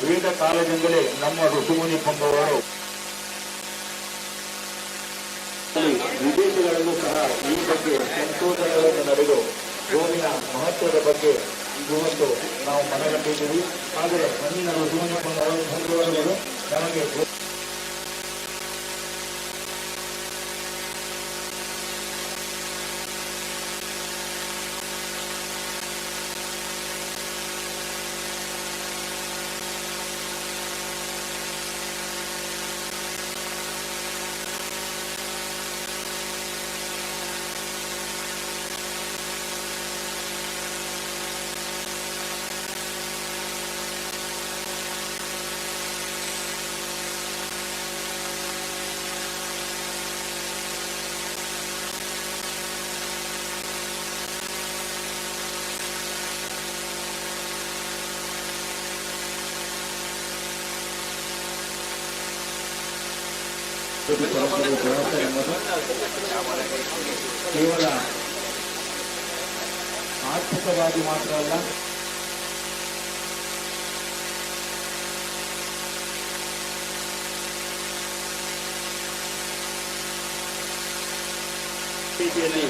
ವಿವಿಧ ಕಾಲದಿಂದಲೇ ನಮ್ಮ ಋಷಿಮುನಿ ಪಂಪವರು ವಿದೇಶಗಳಲ್ಲೂ ಸಹ ಈ ಬಗ್ಗೆ ಸಂಶೋಧನೆಗಳನ್ನು ನಡೆದು ಗೋವಿನ ಮಹತ್ವದ ಬಗ್ಗೆ ಇವತ್ತು ನಾವು ಮನಗಂಡಿದ್ದೀವಿ. ಆದರೆ ಮಣ್ಣಿನ ಋಷಿಮುನಿ ಪಂಪವರು ನಮಗೆ ಕೇವಲ ಆರ್ಥಿಕವಾಗಿ ಮಾತ್ರ ಅಲ್ಲ, ರೀತಿಯಲ್ಲಿ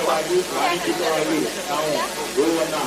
ವಾಣಿಜ್ಯಿಕವಾಗಿ ನಾವು ಗೋವನ್ನು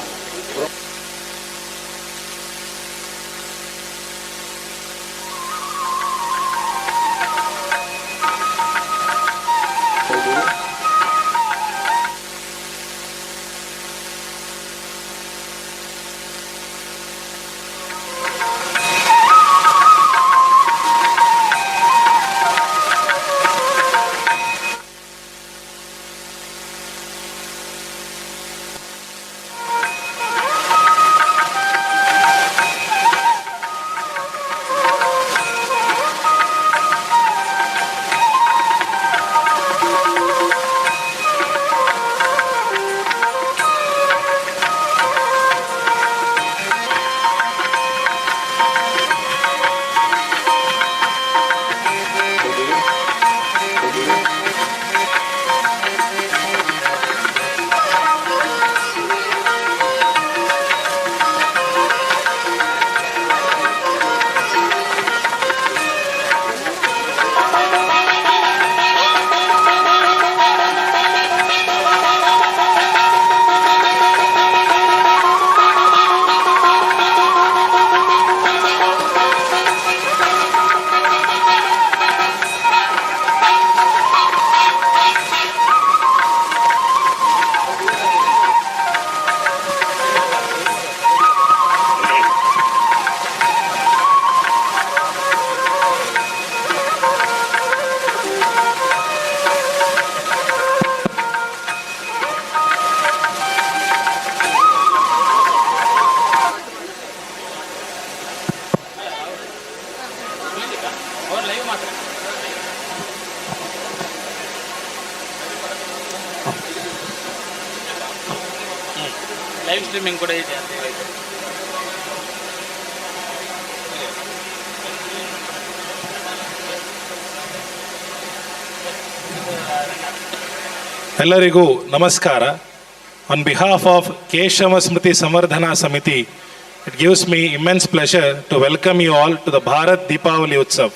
ಲೈವ್ ಸ್ಟ್ರೀಮಿಂಗ್ ಕೂಡ ಇದೆ. ಎಲ್ಲರಿಗೂ ನಮಸ್ಕಾರ. On behalf of Keshava Smriti Samvardhana Samiti, it gives me immense pleasure to welcome you all to the Bharat Deepavali Utsav.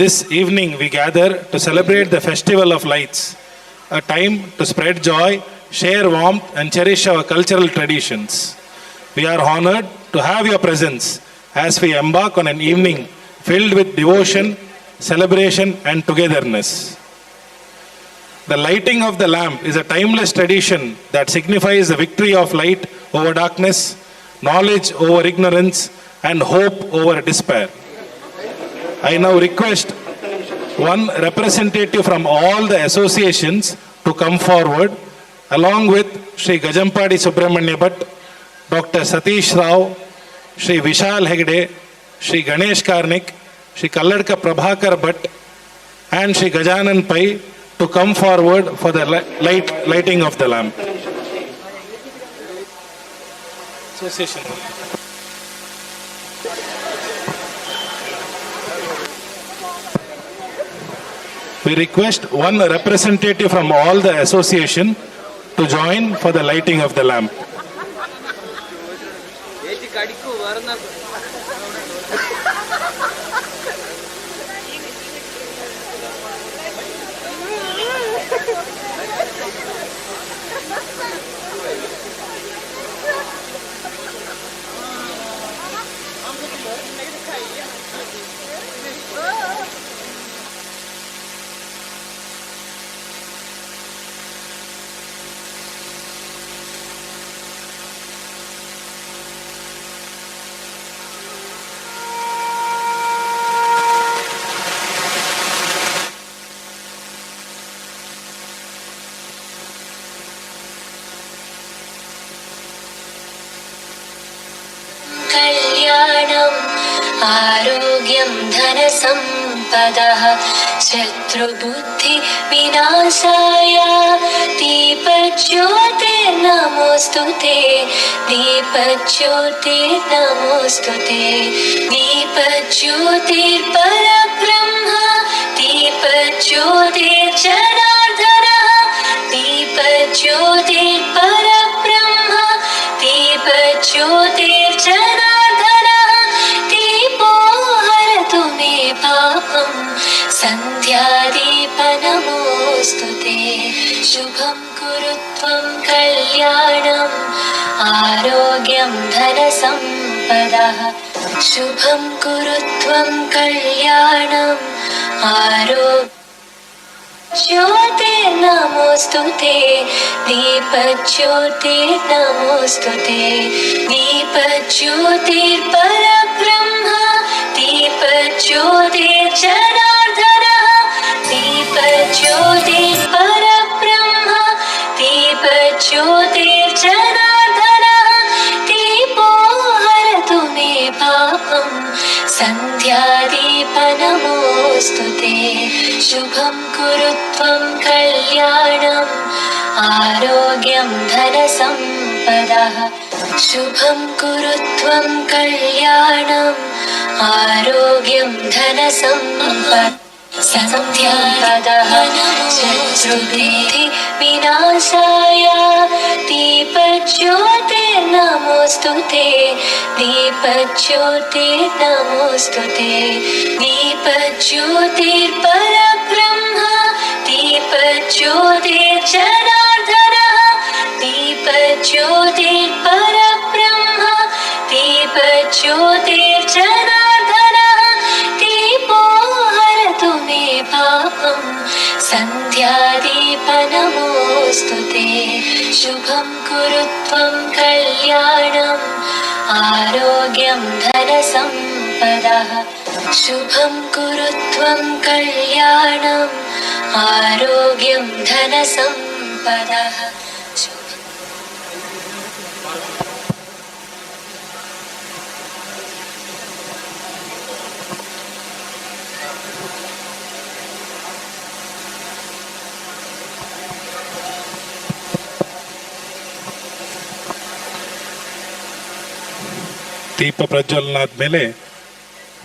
This evening we gather to celebrate the festival of lights, a time to spread joy, share warmth and cherish our cultural traditions. We are honored to have your presence as we embark on an evening filled with devotion, celebration and togetherness. The lighting of the lamp is a timeless tradition that signifies the victory of light over darkness, knowledge over ignorance and hope over despair. I now request one representative from all the associations to come forward, along with Shri Gajampadi Subramanya Bhatt, Dr. Satish Rao, Shri Vishal Hegde, Shri Ganesh Karnik, Shri Kalladka Prabhakar Bhatt and Shri Gajanan Pai to come forward for the lighting of the lamp. Association. We request one representative from all the association to join for the lighting of the lamp. കടിക്കൂ വേറെ कल्याणम् आरोग्यं धनसम्पदः शत्रुबुद्धि विनाशाय दीपज्योतिर्नमोऽस्तु ते दीपज्योतिर्नमोऽस्तु ते दीपज्योतिर्परब्रह्म दीपज्योतिर्जनार्दनः दीपज्योतिर्परब्रह्म दीपज्योतिर्जनार्दनः दीपो हरतु मे पापं सन्ध्यादीपनमोऽस्तु ते शुभं कुरु त्वं कल्याणम् आरोग्यं धनसम्पदः शुभं कुरु त्वं कल्याणम् आरोग्यं ज्योतिर्नमोऽस्तु ते दीपज्योतिर्नमोऽस्तु ते दीपज्योतिर्परब्रह्म दीपज्योतिर्जनार्दनः दीपज्योतिर्परब्रह्म दीपज्योतिर्जनार्दनः दीपो हरतु मे पापं सन्ध्यादीपनमोऽस्तु ते शुभं कुरु त्वं कल्याणम् आरोग्यं धनसम्पदः शुभं कुरु त्वं कल्याणम् आरोग्यं धनसम्पदः सन्ध्यादः शत्रुबुद्धि विनाशाय दीपज्योतिर्नमोऽस्तु ते दीपज्योतिर्नमोऽस्तु ते दीपज्योतिर्परब्रह्म दीपज्योतिर्जनार्दनः दीपज्योतिर्परब्रह्म दीपज्योतिर्जनार्दनः दीपो हरतु मे पापं सन्ध्यादीपनमोऽस्तु ते शुभं कुरु त्वं कल्याणम् आरोग्यं धनसम्पदः शुभं कुरु त्वं कल्याणम् आरोग्यं धनसम्पदः ದೀಪ ಪ್ರಜ್ವಲನ ಆದಮೇಲೆ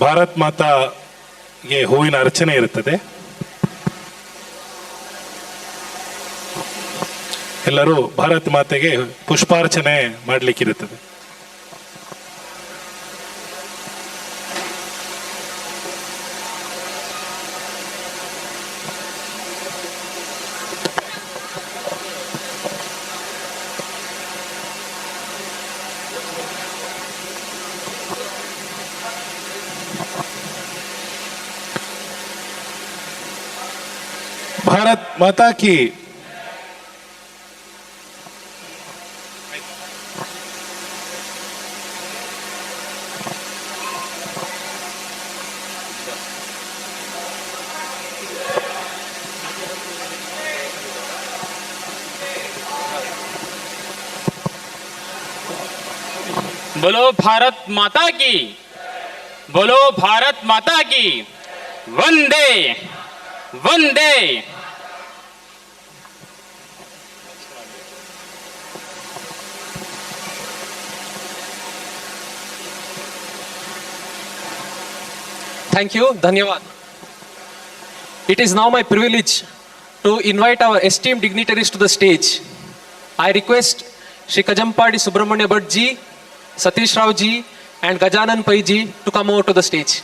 ಭಾರತ್ ಮಾತಾಗೆ ಹೂವಿನ ಅರ್ಚನೆ ಇರುತ್ತದೆ. ಎಲ್ಲರೂ ಭಾರತ್ ಮಾತೆಗೆ ಪುಷ್ಪಾರ್ಚನೆ ಮಾಡಲಿಕ್ಕಿರುತ್ತದೆ. भारत माता की बोलो भारत माता की, बोलो भारत माता की, वंदे वंदे। Thank you, Dhanyavad. It is now my privilege to invite our esteemed dignitaries to the stage. I request Shri Kajampadi Subramanya Bhatt ji Satish Rao ji and Gajanan Pai ji to come over to the stage.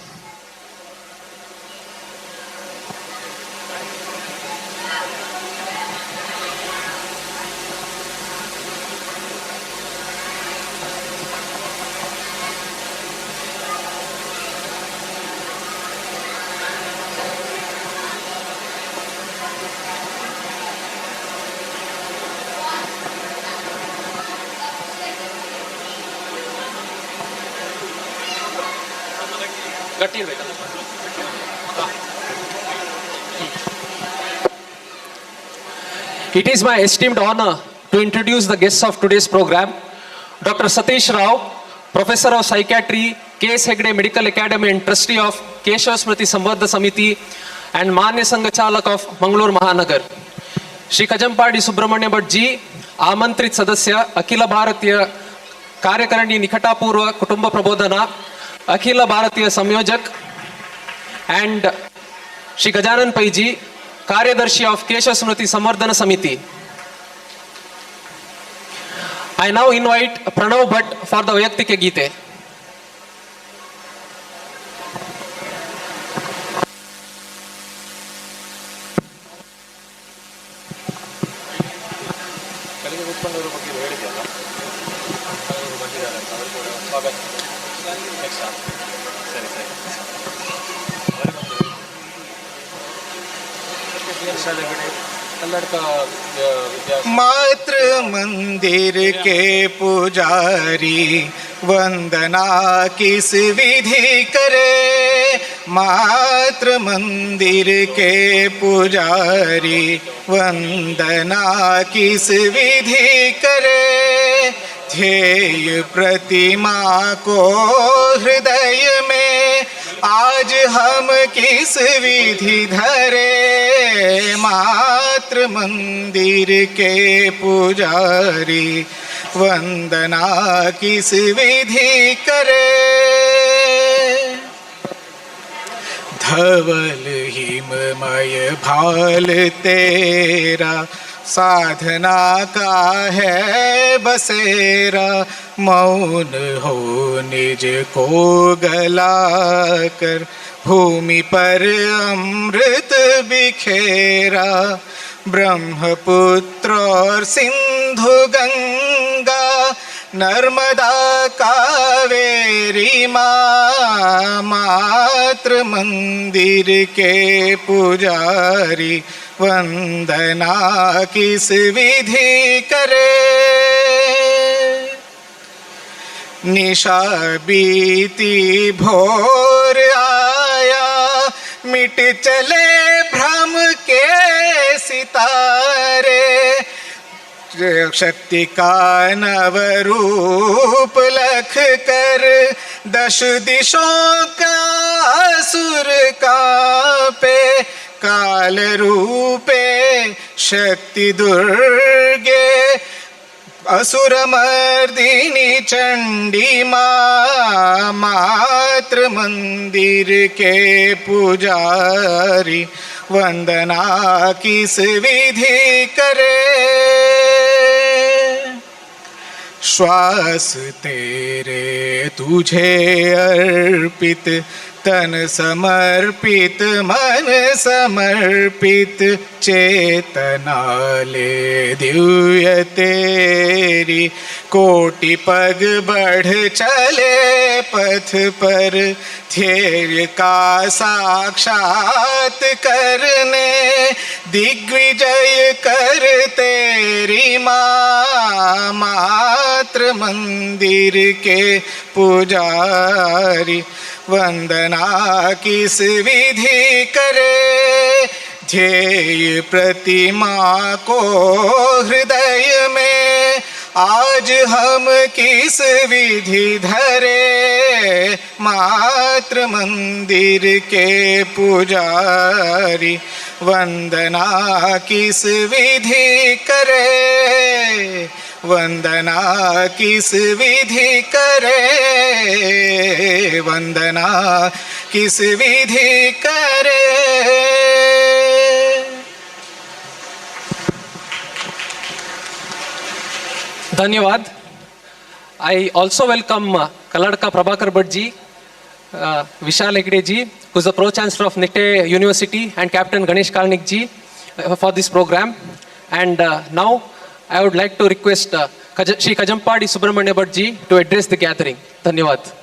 It is my esteemed honor to introduce the guests of today's program, Dr. Satish Rao, Professor of Psychiatry, K.S. Hegde Medical Academy and Trustee of Keshava Smriti Samvardha Samiti and Manya Sangachalak of Mangalore Mahanagar. Shri Kajampadi Subramanya Bhatt ji, आमंत्रित सदस्य अखिल भारतीय कार्यकारिणी निकटापूर्व कुटुंब प्रबोधना अखिल भारतीय संयोजक and Shri Gajanan Pai ji, Karyadarshi of Keshava Smriti Samvardhana Samiti. I now invite Pranav Bhatt for the Vayaktike Gite. मातृ मंदिर के पुजारी वंदना किस विधि करे, मातृ मंदिर के पुजारी वंदना किस विधि करे, ध्येय प्रतिमा को हृदय में आज हम किस विधि धरे, मातृ मंदिर के पुजारी वंदना किस विधि करे। धवल हिममय भाल तेरा साधना का है बसेरा, मौन हो निज को गला कर भूमि पर अमृत बिखेरा, ब्रह्मपुत्र और सिंधु गंगा नर्मदा कावेरी माँ, मातृ मंदिर के पुजारी वंदना किस विधि करे। निशा बीती भोर आया, मिट चले भ्रम के सितारे, शक्ति का नव रूप लख कर दश दिशों का असुर कांपे, काल रूपे शक्ति दुर्गे असुर मर्दिनी चंडी माँ, मातृ मंदिर के पुजारी वंदना किस विधि करे। श्वास तेरे तुझे अर्पित, तन समर्पित मन समर्पित, चेतना ले दिव्य तेरी, कोटि पग बढ़ चले पथ पर, ध्येय का साक्षात करने दिग्विजय कर तेरी माँ, मातृ मंदिर के पुजारी वंदना किस विधि करे, ध्येय प्रतिमा को हृदय में आज हम किस विधि धरे, मातृ मंदिर के पुजारी वंदना किस विधि करे, वंदना किस विधि करे, वंदना किस विधि करे। धन्यवाद. I also welcome Kaladka Prabhakar Bhatt ji, Vishal Hegde ji, who is the Pro-Chancellor of NITE University, and Captain Ganesh Kalnik ji for this program. And now I would like to request Shri Kajampadi Subramanya Bhatt ji to address the gathering. Dhanyavad.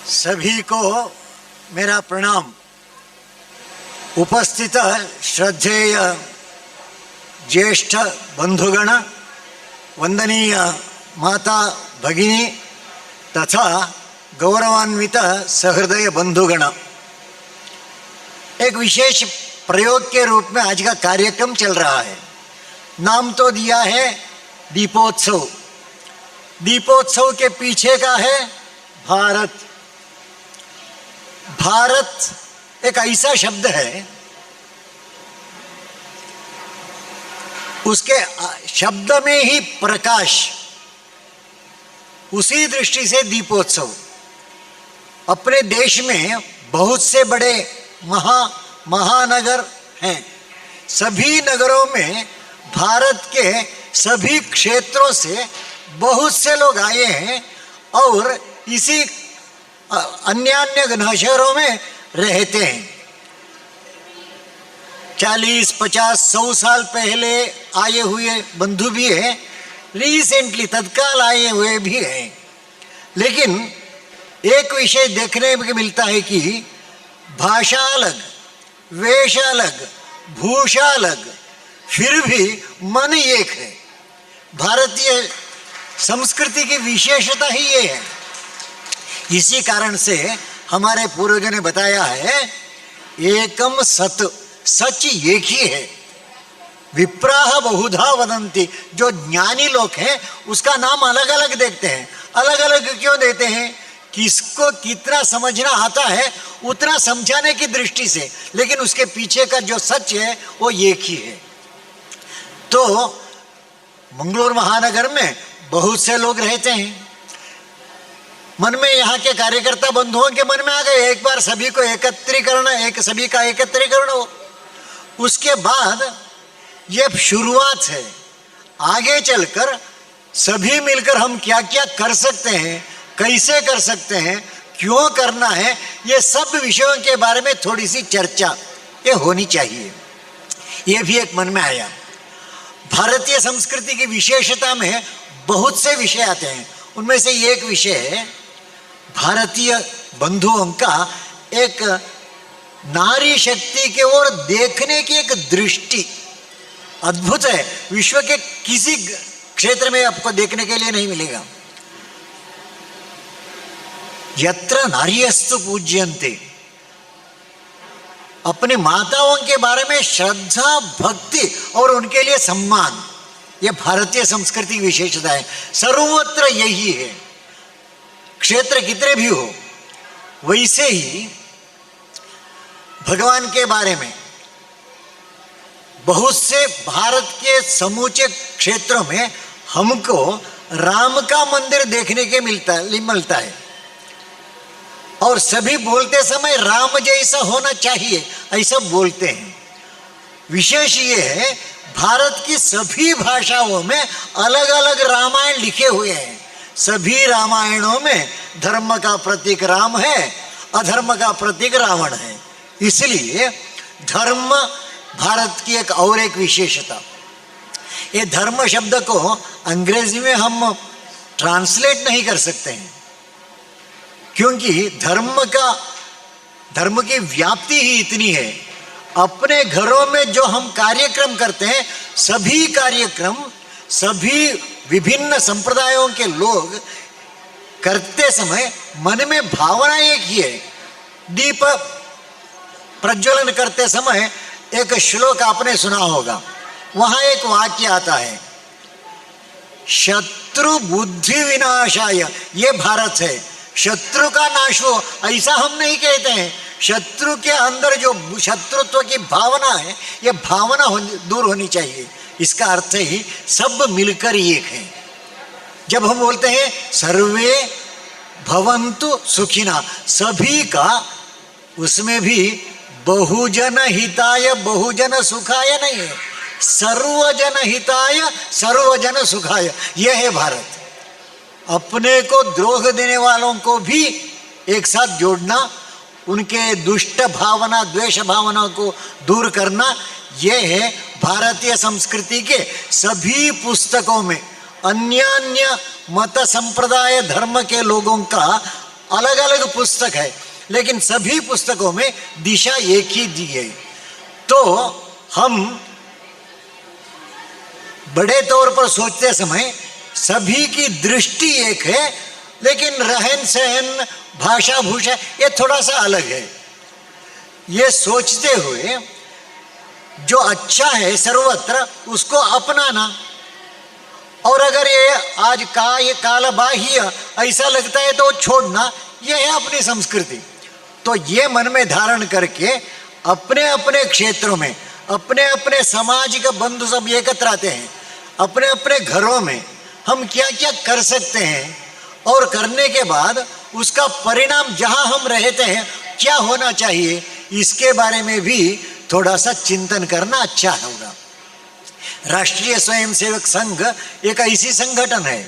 सभी को मेरा प्रणाम। उपस्थित श्रद्धेय ज्येष्ठ बंधुगण, वंदनीय माता भगिनी तथा गौरवान्वित सहृदय बंधुगण, एक विशेष प्रयोग के रूप में आज का कार्यक्रम चल रहा है। नाम तो दिया है दीपोत्सव। दीपोत्सव के पीछे का है भारत। भारत एक ऐसा शब्द है, उसके शब्द में ही प्रकाश। उसी दृष्टि से दीपोत्सव। अपने देश में बहुत से बड़े महानगर हैं। सभी नगरों में भारत के सभी क्षेत्रों से बहुत से लोग आए हैं और इसी अन्य शहरों में रहते हैं। 40, 50, 100 साल पहले आए हुए बंधु भी हैं, रिसेंटली तत्काल आए हुए भी हैं। लेकिन एक विषय देखने में मिलता है कि भाषा अलग, वेश अलग, भूषा अलग, फिर भी मन एक है। भारतीय संस्कृति की विशेषता ही ये है। इसी कारण से हमारे पूर्वजों ने बताया है, एकम सत, सच एक ही है। विप्राह बहुधा वदंती, जो ज्ञानी लोग हैं उसका नाम अलग अलग देखते हैं। अलग अलग क्यों देते हैं? किसको कितना समझना आता है उतना समझाने की दृष्टि से, लेकिन उसके पीछे का जो सच है वो एक ही है। तो मंगलूर महानगर में बहुत से लोग रहते हैं। मन में यहाँ के कार्यकर्ता बंधुओं के मन में आ गए, एक बार सभी को सभी का एकत्रीकरण हो। उसके बाद ये शुरुआत है। आगे चलकर सभी मिलकर हम क्या क्या कर सकते हैं, कैसे कर सकते हैं, क्यों करना है, ये सब विषयों के बारे में थोड़ी सी चर्चा ये होनी चाहिए। ये भी एक मन में आया। भारतीय संस्कृति की विशेषता में बहुत से विषय आते हैं। उनमें से एक विषय है भारतीय बंधुओं का एक नारी शक्ति के ओर देखने की एक दृष्टि अद्भुत है। विश्व के किसी क्षेत्र में आपको देखने के लिए नहीं मिलेगा। यत्र नार्यस्तु पूज्यन्ते, अपने माताओं के बारे में श्रद्धा, भक्ति और उनके लिए सम्मान, यह भारतीय संस्कृति की विशेषता है। सर्वत्र यही है। क्षेत्र कितने भी हो, वैसे ही भगवान के बारे में बहुत से भारत के समूचे क्षेत्रों में हमको राम का मंदिर देखने के मिलता है। और सभी बोलते समय राम जैसा होना चाहिए ऐसा बोलते हैं। विशेष ये है, भारत की सभी भाषाओं में अलग अलग रामायण लिखे हुए हैं। सभी रामायणों में धर्म का प्रतीक राम है, अधर्म का प्रतीक रावण है। इसलिए धर्म भारत की एक विशेषता। ये धर्म शब्द को अंग्रेजी में हम ट्रांसलेट नहीं कर सकते हैं, क्योंकि धर्म की व्याप्ति ही इतनी है। अपने घरों में जो हम कार्यक्रम करते हैं, सभी कार्यक्रम सभी विभिन्न संप्रदायों के लोग करते समय मन में भावना एक ही है। दीप प्रज्वलन करते समय एक श्लोक आपने सुना होगा, वहां एक वाक्य आता है, शत्रु बुद्धि विनाशाय। ये भारत है। शत्रु का नाश हो ऐसा हम नहीं कहते हैं। शत्रु के अंदर जो शत्रुत्व की भावना है, ये भावना दूर होनी चाहिए। इसका अर्थ ही सब मिलकर एक है। जब हम बोलते हैं सर्वे भवन्तु सुखिना, सभी का उसमें भी बहुजन हिताय बहुजन सुखाय नहीं है, सर्वजन हिताय सर्वजन सुखाय। यह है भारत। अपने को द्रोह देने वालों को भी एक साथ जोड़ना, उनके दुष्ट भावना द्वेष भावना को दूर करना, यह है भारतीय संस्कृति के सभी पुस्तकों में। अन्य अन्य मत संप्रदाय धर्म के लोगों का अलग अलग पुस्तक है, लेकिन सभी पुस्तकों में दिशा एक ही दी है। तो हम बड़े तौर पर सोचते समय सभी की दृष्टि एक है, लेकिन रहन सहन भाषा भूषा ये थोड़ा सा अलग है। ये सोचते हुए जो अच्छा है सर्वत्र उसको अपनाना, और अगर ये आज का ये काल बाह्य ऐसा लगता है तो छोड़ना, ये है अपनी संस्कृति। तो ये मन में धारण करके अपने अपने क्षेत्रों में अपने अपने समाज के बंधु सब एकत्र आते हैं, अपने अपने घरों में हम क्या क्या कर सकते हैं, और करने के बाद उसका परिणाम जहां हम रहते हैं क्या होना चाहिए, इसके बारे में भी थोड़ा सा चिंतन करना अच्छा होगा। राष्ट्रीय स्वयंसेवक संघ एक ऐसी संगठन है,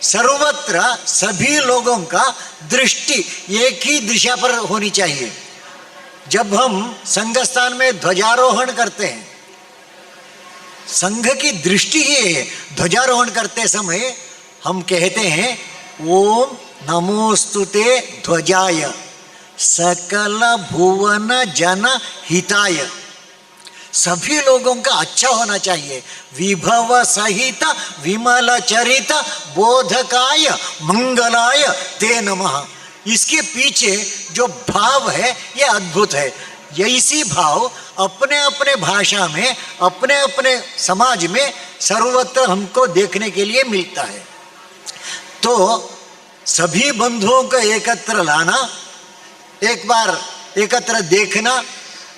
सर्वत्र सभी लोगों का दृष्टि एक ही दिशा पर होनी चाहिए। जब हम संघ स्थान में ध्वजारोहण करते हैं, संघ की दृष्टि ही है, ध्वजारोहण करते समय हम कहते हैं ओम नमोस्तुते ध्वजाय सकल भुवन जन हिताय। सभी लोगों का अच्छा होना चाहिए। विभव सहित विमल चरित बोधकाय मंगलाय ते नमः। इसके पीछे जो भाव है ये अद्भुत है। यही भाव अपने अपने भाषा में अपने अपने समाज में सर्वत्र हमको देखने के लिए मिलता है। तो सभी बंधुओं को एकत्र लाना, एक बार एकत्र देखना,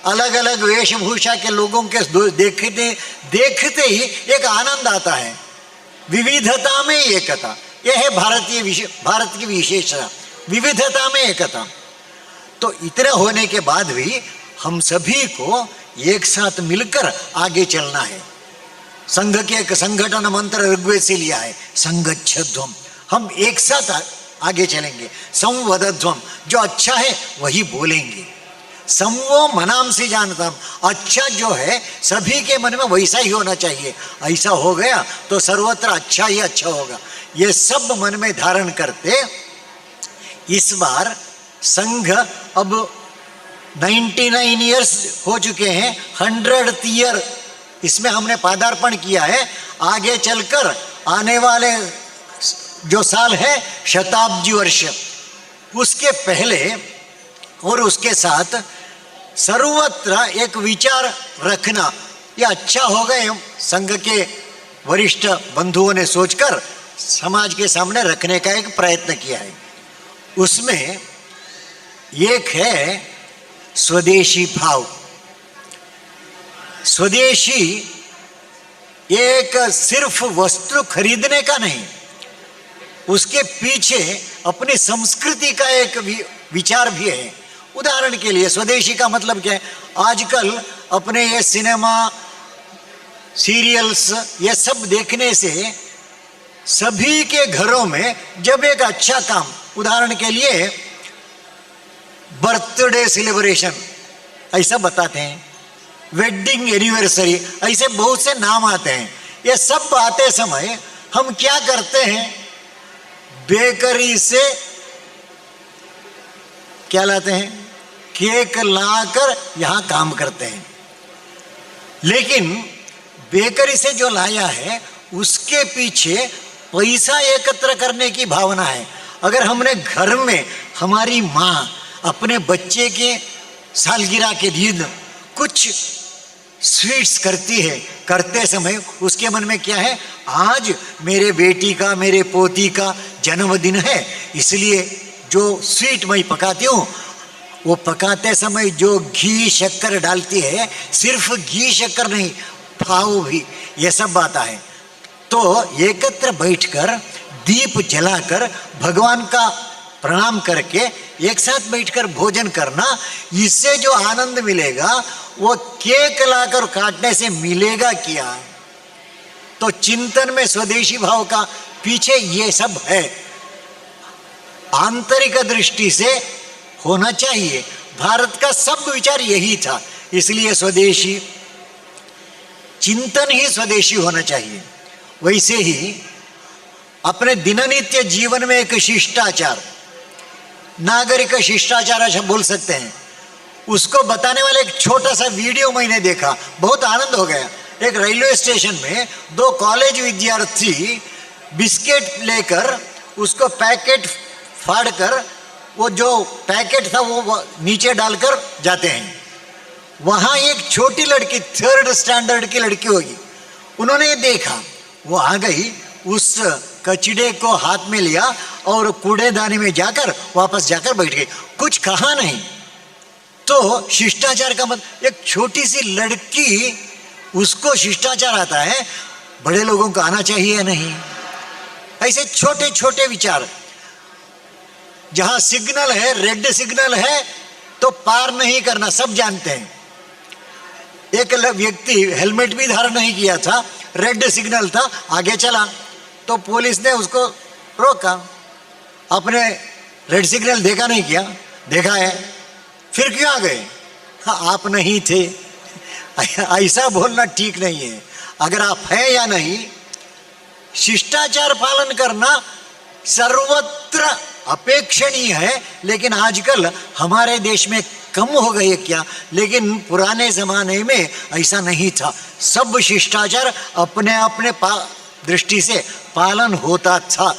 अलग अलग वेशभूषा के लोगों के देखते ही एक आनंद आता है। विविधता में एकता, यह है भारत की विशेषता, विविधता में एकता। तो इतना होने के बाद भी हम सभी को एक साथ मिलकर आगे चलना है। संघ के एक संगठन मंत्र ऋग्वेद से लिया है, संगच्छध्वम। हम एक साथ आगे चलेंगे। संवदध्वम, जो अच्छा है वही बोलेंगे। संवो मनाम से जानता, अच्छा जो है सभी के मन में वैसा ही होना चाहिए। ऐसा हो गया तो सर्वत्र अच्छा ही अच्छा होगा। ये सब मन में धारण करते इस बार संघ अब 99 ईयर्स हो चुके हैं, 100th ईयर इसमें हमने पदार्पण किया है। आगे चलकर आने वाले जो साल है शताब्दी वर्ष, उसके पहले और उसके साथ सर्वत्र एक विचार रखना, ये अच्छा होगा। संघ के वरिष्ठ बंधुओं ने सोचकर समाज के सामने रखने का एक प्रयत्न किया है। उसमें एक है स्वदेशी भाव। स्वदेशी एक सिर्फ वस्तु खरीदने का नहीं, उसके पीछे अपनी संस्कृति का एक विचार भी है। उदाहरण के लिए स्वदेशी का मतलब क्या है? आजकल अपने ये सिनेमा सीरियल्स ये सब देखने से सभी के घरों में जब एक अच्छा काम, उदाहरण के लिए बर्थडे सेलिब्रेशन ऐसा बताते हैं, वेडिंग एनिवर्सरी, ऐसे बहुत से नाम आते हैं। ये सब आते समय हम क्या करते हैं? बेकरी से क्या लाते हैं? केक लाकर यहां काम करते हैं। लेकिन बेकरी से जो लाया है उसके पीछे पैसा एकत्र करने की भावना है। अगर हमने घर में हमारी माँ अपने बच्चे के सालगिरह के दिन कुछ स्वीट्स करती है, करते समय उसके मन में क्या है? आज मेरे बेटी का, मेरे पोती का जन्मदिन है, इसलिए जो स्वीट मैं पकाती हूँ, वो पकाते समय जो घी शक्कर डालती है, सिर्फ घी शक्कर नहीं, भाव भी, ये सब आता है। तो एकत्र बैठकर दीप जलाकर भगवान का प्रणाम करके एक साथ बैठकर भोजन करना, इससे जो आनंद मिलेगा वो केक लाकर काटने से मिलेगा क्या? तो चिंतन में स्वदेशी भाव का पीछे ये सब है, आंतरिक दृष्टि से होना चाहिए। भारत का सब विचार यही था, इसलिए स्वदेशी चिंतन ही स्वदेशी होना चाहिए। वैसे ही अपने दिननित्य जीवन में एक शिष्टाचार, नागरिक शिष्टाचार ऐसा बोल सकते हैं, उसको बताने वाला एक छोटा सा वीडियो मैंने देखा, बहुत आनंद हो गया। एक रेलवे स्टेशन में 2 कॉलेज विद्यार्थी बिस्किट लेकर उसको पैकेट फाड़कर, वो जो पैकेट था वो नीचे डालकर जाते हैं। वहां एक छोटी लड़की 3rd स्टैंडर्ड की लड़की होगी, उन्होंने ये देखा, वो आ गई, उस कचड़े को हाथ में लिया और कूड़ेदानी में जाकर वापस जाकर बैठ गई, कुछ कहा नहीं। तो शिष्टाचार का मतलब, एक छोटी सी लड़की, उसको शिष्टाचार आता है, बड़े लोगों को आना चाहिए या नहीं? ऐसे छोटे छोटे विचार। जहां सिग्नल है, रेड सिग्नल है तो पार नहीं करना, सब जानते हैं। एक व्यक्ति हेलमेट भी धारण नहीं किया था, रेड सिग्नल था, आगे चला तो पुलिस ने उसको रोका। आपने रेड सिग्नल देखा नहीं क्या? देखा है, फिर क्यों आ गए? हाँ, आप नहीं थे। ऐसा बोलना ठीक नहीं है। अगर आप हैं या नहीं, शिष्टाचार पालन करना सर्वत्र अपेक्षणीय है, लेकिन आजकल हमारे देश में कम हो गए क्या? लेकिन पुराने जमाने में ऐसा नहीं था, सब शिष्टाचार अपने अपने दृष्टि से पालन होता था।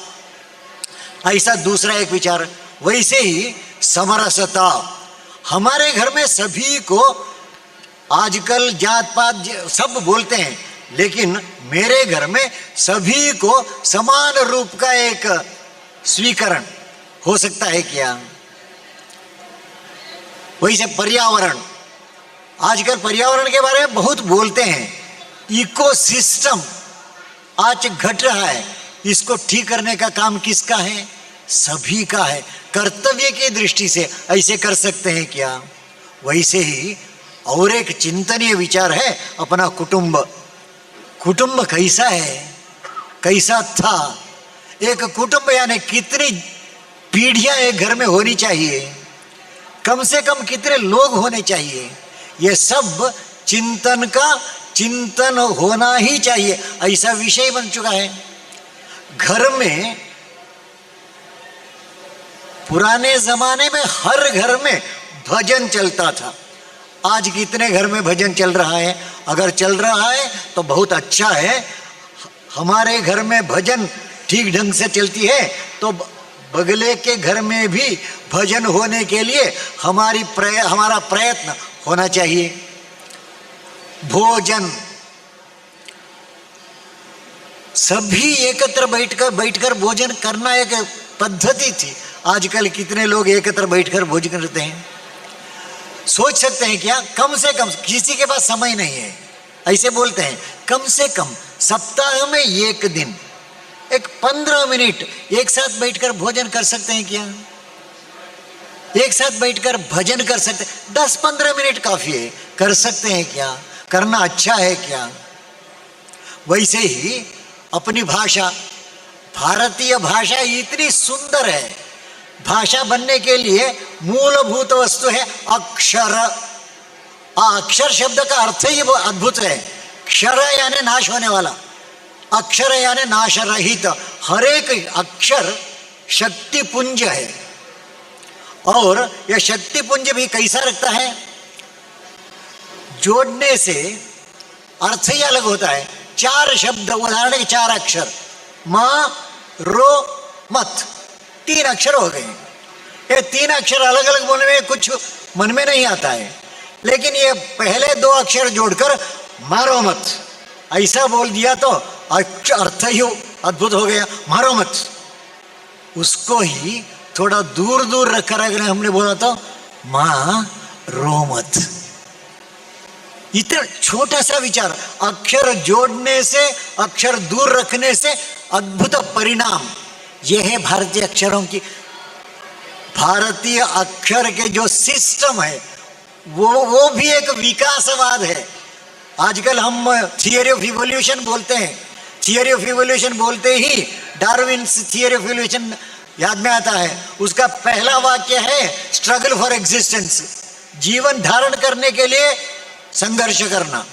ऐसा दूसरा एक विचार। वैसे ही समरसता, हमारे घर में सभी को, आजकल जात पात सब बोलते हैं, लेकिन मेरे घर में सभी को समान रूप का एक स्वीकरण हो सकता है क्या? वैसे पर्यावरण, आजकल पर्यावरण के बारे में बहुत बोलते हैं, इकोसिस्टम आज घट रहा है, इसको ठीक करने का काम किसका है? सभी का है। कर्तव्य की दृष्टि से ऐसे कर सकते हैं क्या? वैसे ही और एक चिंतनीय विचार है अपना कुटुंब। कुटुंब कैसा है, कैसा था? एक कुटुंब यानी कितनी पीढ़ियां एक घर में होनी चाहिए, कम से कम कितने लोग होने चाहिए, यह सब चिंतन होना ही चाहिए। ऐसा विषय बन चुका है। घर में पुराने जमाने में हर घर में भजन चलता था। आज कितने घर में भजन चल रहा है? अगर चल रहा है तो बहुत अच्छा है। हमारे घर में भजन ठीक ढंग से चलती है तो बगले के घर में भी भजन होने के लिए हमारा प्रयत्न होना चाहिए। भोजन, सभी एकत्र बैठकर भोजन करना एक पद्धति थी। आजकल कितने लोग एकत्र बैठकर भोजन करते हैं? सोच सकते हैं क्या? कम से कम, किसी के पास समय नहीं है, ऐसे बोलते हैं, कम से कम सप्ताह में एक दिन, एक 15 मिनट एक साथ बैठकर भोजन कर सकते हैं क्या? एक साथ बैठकर भजन कर सकते हैं, 10-15 मिनट काफी है, कर सकते हैं क्या? करना अच्छा है क्या? वैसे ही अपनी भाषा, भारतीय भाषा इतनी सुंदर है। भाषा बनने के लिए मूलभूत वस्तु है अक्षर। अक्षर शब्द का अर्थ ही वो अद्भुत है। क्षर यानी नाश होने वाला, अक्षर यानी नाश रहित। हर एक अक्षर शक्ति पुंज है, और यह शक्ति पुंज भी कैसा रखता है? जोड़ने से अर्थ ही अलग होता है। 4 शब्द, उदाहरण के 4 अक्षर, माँ, रो, मत, 3 अक्षर हो गए। ये 3 अक्षर अलग अलग बोलने में कुछ मन में नहीं आता है, लेकिन ये पहले 2 अक्षर जोड़कर मारो मत ऐसा बोल दिया तो अर्थ ही अद्भुत हो गया, मारो मत। उसको ही थोड़ा दूर दूर रखकर अगर हमने बोला तो मां रो मत। इतना छोटा सा विचार, अक्षर जोड़ने से, अक्षर दूर रखने से अद्भुत परिणाम। यह है भारतीय अक्षरों की, भारतीय अक्षर के जो सिस्टम है वो भी एक विकासवाद है। आजकल हम थियरी ऑफ इवोल्यूशन बोलते हैं, थियरी ऑफ इवोल्यूशन बोलते ही डार्विन्स थियरी ऑफ इवोल्यूशन याद में आता है। उसका पहला वाक्य है स्ट्रगल फॉर एग्जिस्टेंस, जीवन धारण करने के लिए संघर्ष करना।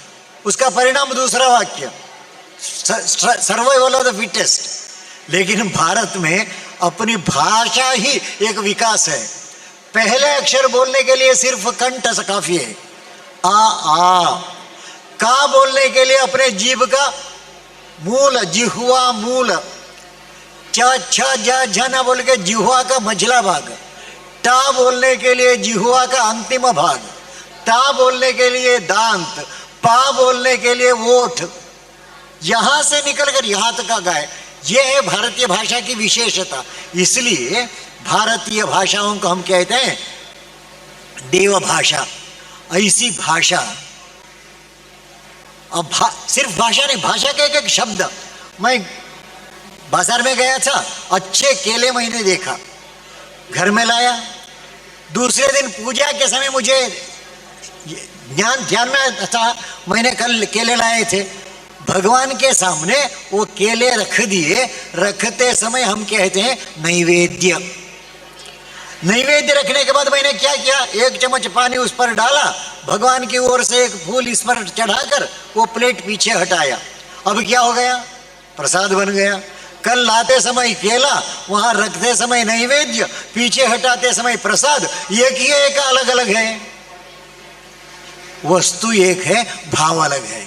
उसका परिणाम दूसरा वाक्य सर्वाइवल ऑफ द फिटेस्ट। लेकिन भारत में अपनी भाषा ही एक विकास है। पहले अक्षर बोलने के लिए सिर्फ कंठ काफी है, आ। का बोलने के लिए अपने जीभ का मूल, जिह्वा मूल, च छ ज झ न बोल के जिह्वा का मझला भाग, टा बोलने के लिए जिह्वा का अंतिम भाग, ता बोलने के लिए दांत, पा बोलने के लिए ओठ, यहां से निकलकर यहां तक आ गए। यह है भारतीय भाषा की विशेषता। इसलिए भारतीय भाषाओं को हम कहते हैं देव भाषा। ऐसी भाषा, अब सिर्फ भाषा नहीं, भाषा का एक शब्द। मैं बाजार में गया था, अच्छे केले मैंने देखा, घर में लाया। दूसरे दिन पूजा के समय मुझे ध्यान में था, मैंने कल केले लाए थे, भगवान के सामने वो केले रख दिए। रखते समय हम कहते हैं नैवेद्य। नैवेद्य रखने के बाद मैंने क्या किया, एक चम्मच पानी उस पर डाला, भगवान की ओर से एक फूल इस पर चढ़ाकर वो प्लेट पीछे हटाया। अब क्या हो गया, प्रसाद बन गया। कल लाते समय केला, वहां रखते समय नैवेद्य, पीछे हटाते समय प्रसाद। एक ही एक अलग अलग है, वस्तु एक है, भाव अलग है।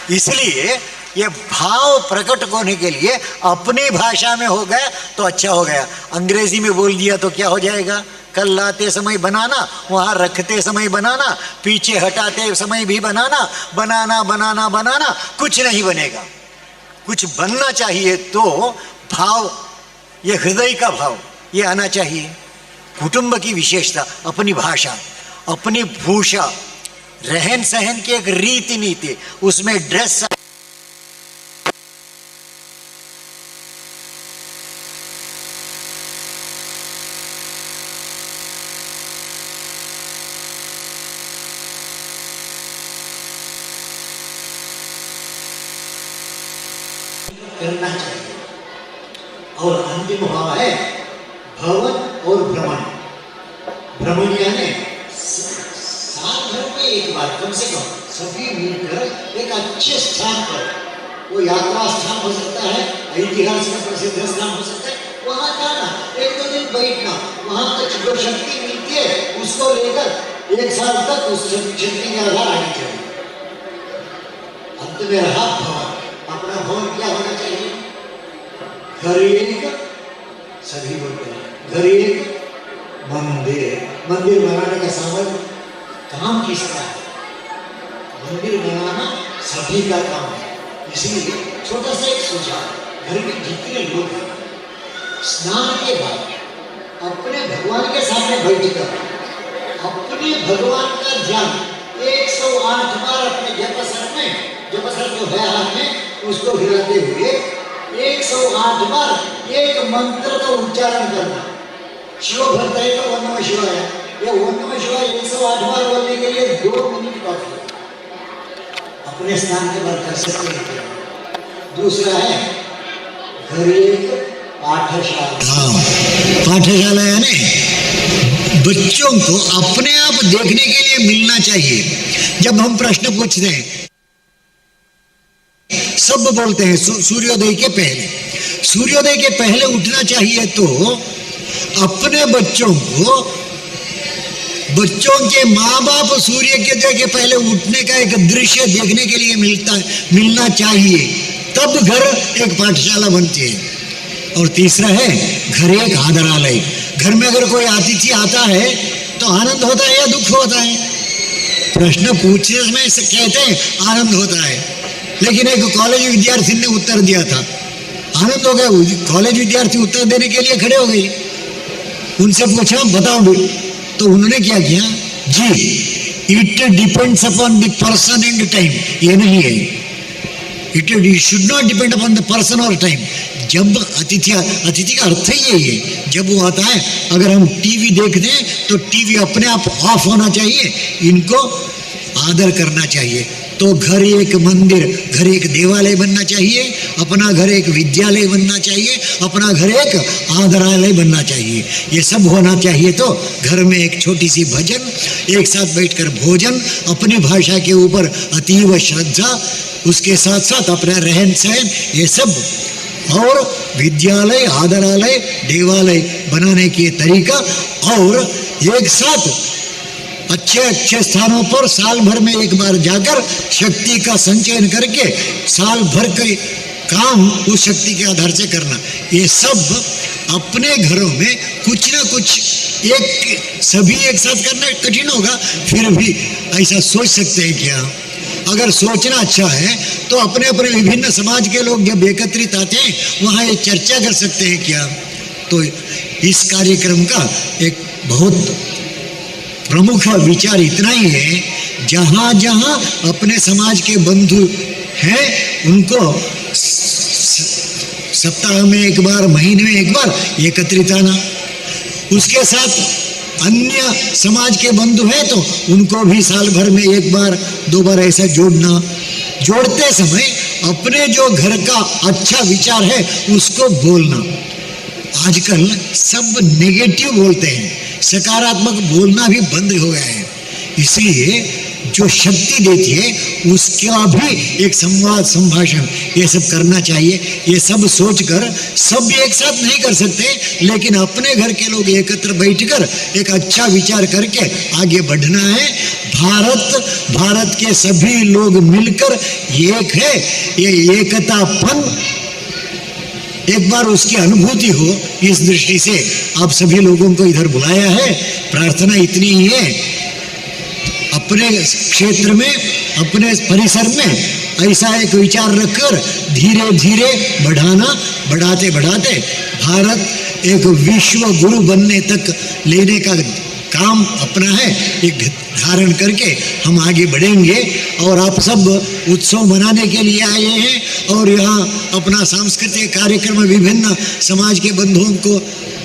इसलिए ये भाव प्रकट होने के लिए अपनी भाषा में हो गया तो अच्छा हो गया। अंग्रेजी में बोल दिया तो क्या हो जाएगा, कल लाते समय बनाना, वहां रखते समय बनाना, पीछे हटाते समय भी बनाना, बनाना बनाना बनाना, कुछ नहीं बनेगा। कुछ बनना चाहिए तो भाव, ये हृदय का भाव ये आना चाहिए। कुटुंब की विशेषता, अपनी भाषा, अपनी भूषा, रहन सहन की एक रीति नीति, उसमें ड्रेस करना चाहिए। और अंतिम भाव है भवन और भ्रमण। भ्रमण यानी साल भर में एक बार कम से कम सभी मिलकर एक अच्छे स्थान पर, वो यात्रा स्थान हो सकता है, ऐतिहासिक प्रसिद्ध स्थान हो सकता है, वहां जाना, एक दो दिन बैठना, वहां तक जो शक्ति मिलती है उसको लेकर एक साल तक उस शक्ति के आधार आनी चाहिए। अंत में रहा भवन। अपना भवन क्या होना चाहिए, घर एक, सभी बोलते हैं घर एक, मंदिर। मंदिर बनाने का सामर्थ्य काम किसका है, मंदिर बनाना सभी का काम है। इसलिए छोटा सा एक सुझाव, घर में जितने लोग हैं स्नान के बाद अपने भगवान के सामने बैठकर अपने भगवान का ध्यान 108 बार अपने जपसर में, जपसर जो है हाथ में, उसको हिलाते हुए 108 बार एक मंत्र का उच्चारण करना। शिव भक्त है तो ओम नमः शिवाय, ये ओम नमः शिवाय 108 बार बोलने के लिए 2 मिनट काफी है। अपने स्थान के बाद कर सकते हैं। दूसरा है घर एक पाठशाला। पाठशाला यानी बच्चों को अपने आप देखने के लिए मिलना चाहिए। जब हम प्रश्न पूछते हैं सब बोलते हैं सूर्योदय के पहले, सूर्योदय के पहले उठना चाहिए। तो अपने बच्चों को, बच्चों के माँ बाप सूर्योदय के पहले उठने का एक दृश्य देखने के लिए मिलना चाहिए, तब घर एक पाठशाला बनती है। और तीसरा है घर एक आदरालय। घर में अगर कोई अतिथि आता है तो आनंद होता है या दुख होता है? प्रश्न पूछने में से कहते हैं आनंद होता है, लेकिन एक कॉलेज विद्यार्थी ने उत्तर दिया था, आनंद हो गया। कॉलेज विद्यार्थी उत्तर देने के लिए खड़े हो गए, उनसे पूछा बताओ भी, तो उन्होंने क्या किया, जी it depends upon the person and time. ये नहीं है, it should not depend upon the person और टाइम। जब अतिथि का अर्थ ही यही है, जब वो आता है, अगर हम टीवी देखते हैं तो टीवी अपने आप ऑफ होना चाहिए, इनको आदर करना चाहिए। तो घर एक मंदिर, घर एक देवालय बनना चाहिए, अपना घर एक विद्यालय बनना चाहिए, अपना घर एक आदरालय बनना चाहिए। ये सब होना चाहिए। तो घर में एक छोटी सी भजन, एक साथ बैठकर भोजन, अपनी भाषा के ऊपर अतीव श्रद्धा, उसके साथ साथ अपना रहन सहन, ये सब, और विद्यालय, आदरालय, देवालय बनाने के तरीका, और एक साथ अच्छे अच्छे स्थानों पर साल भर में एक बार जाकर शक्ति का संचयन करके साल भर के काम उस शक्ति के आधार से करना। ये सब अपने घरों में कुछ ना कुछ एक, सभी एक साथ करना कठिन होगा, फिर भी ऐसा सोच सकते हैं क्या? अगर सोचना अच्छा है तो अपने अपने विभिन्न समाज के लोग जब एकत्रित आते हैं वहाँ ये चर्चा कर सकते हैं क्या? तो इस कार्यक्रम का एक बहुत प्रमुख विचार इतना ही है, जहाँ जहाँ अपने समाज के बंधु हैं उनको सप्ताह में एक बार, महीने में एक बार एकत्रित आना, उसके साथ अन्य समाज के बंधु हैं तो उनको भी साल भर में एक बार, दो बार ऐसा जोड़ना। जोड़ते समय अपने जो घर का अच्छा विचार है उसको बोलना। आजकल सब नेगेटिव बोलते हैं, सकारात्मक बोलना भी बंद हो गया है। इसलिए जो शक्ति देती है उसका भी एक संवाद, संभाषण, ये सब करना चाहिए। ये सब सोचकर सब एक साथ नहीं कर सकते, लेकिन अपने घर के लोग एकत्र बैठकर एक अच्छा विचार करके आगे बढ़ना है। भारत के सभी लोग मिलकर एक है, ये एकतापन एक बार उसकी अनुभूति हो, इस दृष्टि से आप सभी लोगों को इधर बुलाया है। प्रार्थना इतनी ही है, अपने क्षेत्र में, अपने परिसर में ऐसा एक विचार रखकर धीरे धीरे बढ़ाना, बढ़ाते बढ़ाते भारत एक विश्व गुरु बनने तक लेने का काम अपना है, एक धारण करके हम आगे बढ़ेंगे। और आप सब उत्सव मनाने के लिए आए हैं और यहाँ अपना सांस्कृतिक कार्यक्रम विभिन्न समाज के बंधुओं को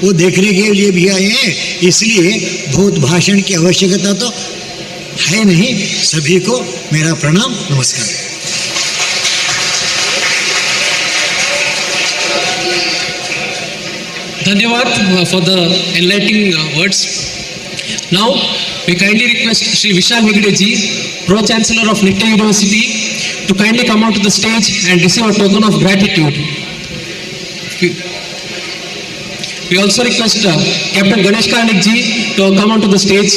वो देखने के लिए भी आए हैं, इसलिए बहुत भाषण की आवश्यकता तो है नहीं। सभी को मेरा प्रणाम, नमस्कार। धन्यवाद for the enlightening words. Now we kindly request Shri Vishal Hegde ji, Pro Chancellor of Nittaya University, to kindly come onto the stage and receive a token of gratitude. We also request Captain Ganesh Karnik ji to come onto the stage.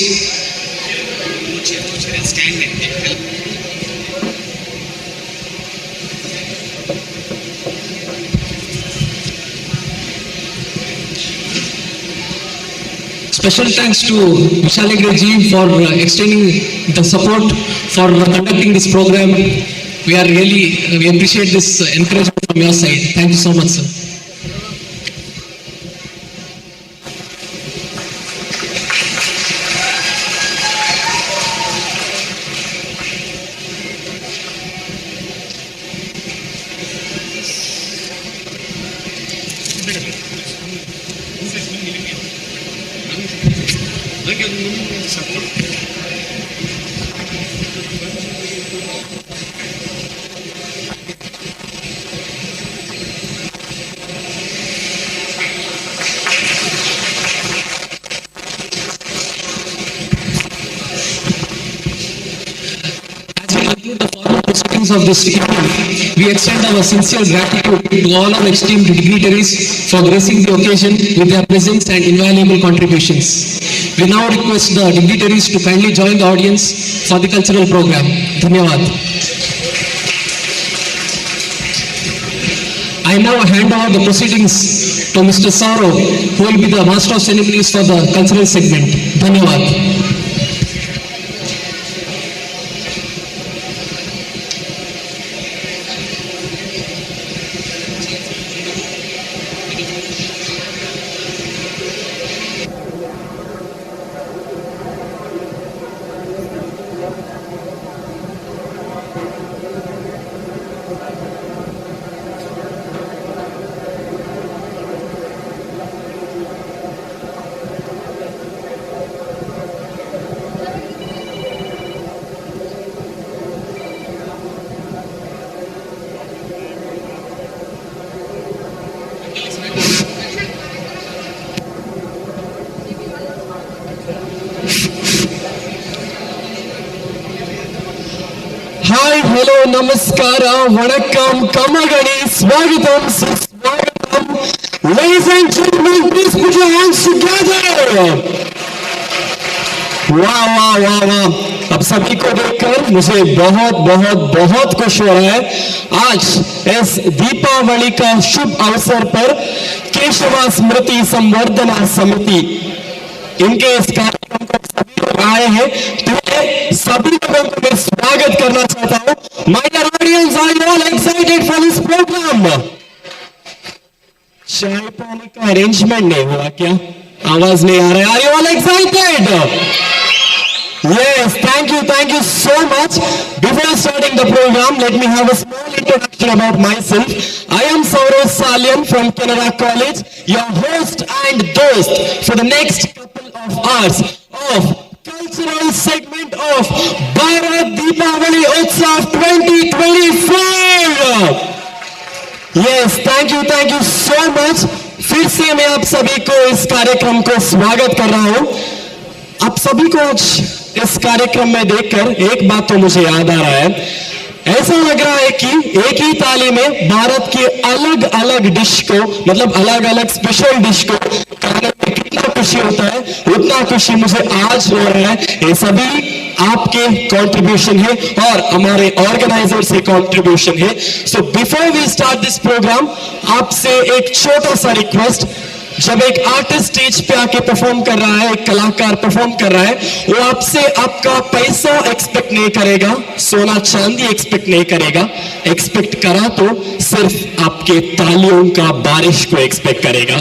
Special thanks to Vishal Hegde ji for extending the support for conducting this program. We appreciate this encouragement from your side. Thank you so much, sir. Of this evening, we extend our sincere gratitude to all our esteemed dignitaries for gracing the occasion with their presence and invaluable contributions. We now request the dignitaries to kindly join the audience for the cultural program. Dhanyawad. I now hand over the proceedings to Mr. Saurav, who will be the master of ceremonies for the cultural segment. Dhanyawad. Hello నమస్కార వణక్కం కమ్మగడి స్వాగతం సుస్వాగతం ladies and gentlemen please put your hands together वाह वाह वाह वाह अब सभी को देखकर मुझे बहुत बहुत बहुत खुश हो रहा है आज इस दीपावली का शुभ अवसर पर केशव स्मृति संवर्धना समिति इनके इस कार्यक्रम को सभी लोग आए हैं तो सभी लोगों को मैं स्वागत करना चाहता हूं my dear audience are you all excited for this programme चाय पानी का अरेंजमेंट नहीं हुआ क्या आवाज नहीं आ रहा है are you all excited Yes, thank you so much. Before starting the program, let me have a small introduction about myself. I am Saurav Salyan from Canada College, your host and host for the next couple of hours of cultural segment of Bharat Deepavali Utsav 2024. Yes, thank you so much. फिर से मैं आप सभी को इस कार्यक्रम को स्वागत कर रहा हूं. आप सभी को आज इस कार्यक्रम में देखकर एक बात तो मुझे याद आ रहा है ऐसा लग रहा है कि एक ही थाली में भारत के अलग अलग डिश को मतलब अलग अलग स्पेशल डिश को खाने में कितना खुशी होता है उतना खुशी मुझे आज हो रहा है ये सभी आपके कंट्रीब्यूशन है और हमारे ऑर्गेनाइजर से कंट्रीब्यूशन है so before we start this programme आपसे एक छोटा सा रिक्वेस्ट जब एक आर्टिस्ट स्टेज पे आके परफॉर्म कर रहा है एक कलाकार परफॉर्म कर रहा है वो आपसे आपका पैसा एक्सपेक्ट नहीं करेगा सोना चांदी एक्सपेक्ट नहीं करेगा एक्सपेक्ट करा तो सिर्फ आपके तालियों का बारिश को एक्सपेक्ट करेगा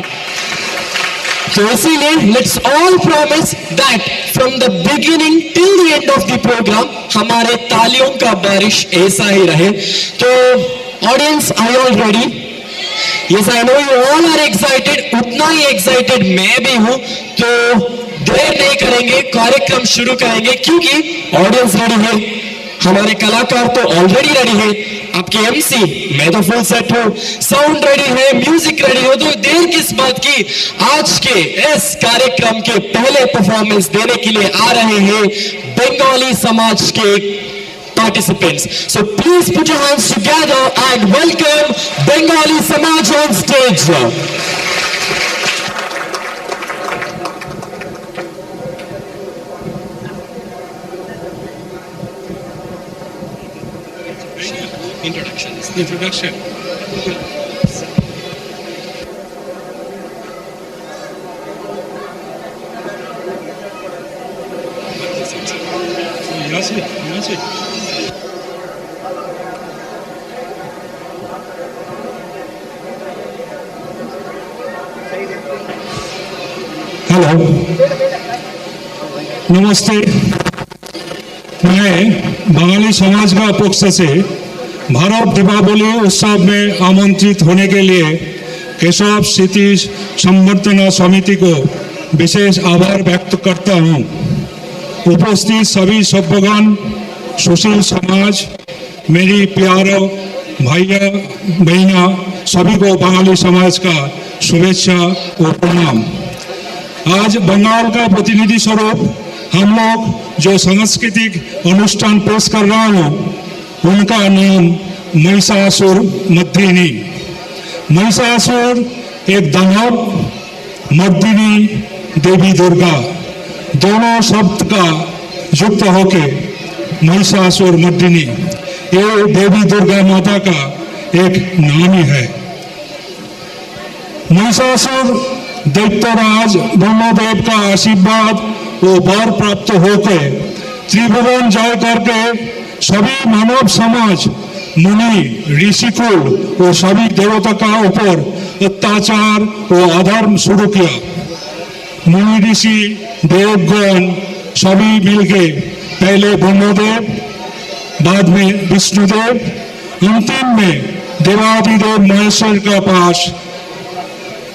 तो इसीलिए let's all promise that from the beginning till the end of the programme हमारे तालियों का बारिश ऐसा ही रहे तो audience are you all ready Yes, I know you all are excited. उतना ही excited मैं भी हूँ. तो देर नहीं करेंगे, कार्यक्रम शुरू करेंगे क्योंकि ऑडियंस रेडी है, हमारे कलाकार तो ऑलरेडी रेडी है, आपके एमसी मैं तो फुल सेट हूँ, साउंड रेडी है, म्यूजिक रेडी हो. तो देर किस बात की, आज के इस कार्यक्रम के पहले परफॉर्मेंस देने के लिए आ रहे हैं बंगाली समाज के participants. So please put your hands together and welcome Bengali Samaj on stage. Introduction. Yes. Hello नमस्ते मैं बंगाली समाज का पक्ष से भारत दीपावली उत्सव में आमंत्रित होने के लिए केशव स्मृति संवर्धना समिति को विशेष आभार व्यक्त करता हूँ. उपस्थित सभी सभ्यगण सुशील समाज मेरी प्यारो भैया बहना सभी को बंगाली समाज का शुभेच्छा और प्रणाम. आज बंगाल का प्रतिनिधि स्वरूप हम लोग जो सांस्कृतिक अनुष्ठान पेश कर रहा हूँ उनका नाम महिषासुर मर्दिनी. महिषासुर एक दानव, मर्दिनी देवी दुर्गा दोनों शब्द का युक्त होके महिषासुर मर्दिनी ये देवी दुर्गा माता का एक नाम ही है. महिषासुर दैत्यराज ब्रह्मदेव का आशीर्वाद वो वर प्राप्त होकर त्रिभुवन जय करके सभी मानव समाज मुनि ऋषिकुल और सभी देवता का ऊपर अत्याचार और अधर्म शुरू किया. मुनि ऋषि देवगण सभी मिलके पहले ब्रह्मदेव बाद में विष्णुदेव अंतिम में देवादिदेव महेश्वर का पास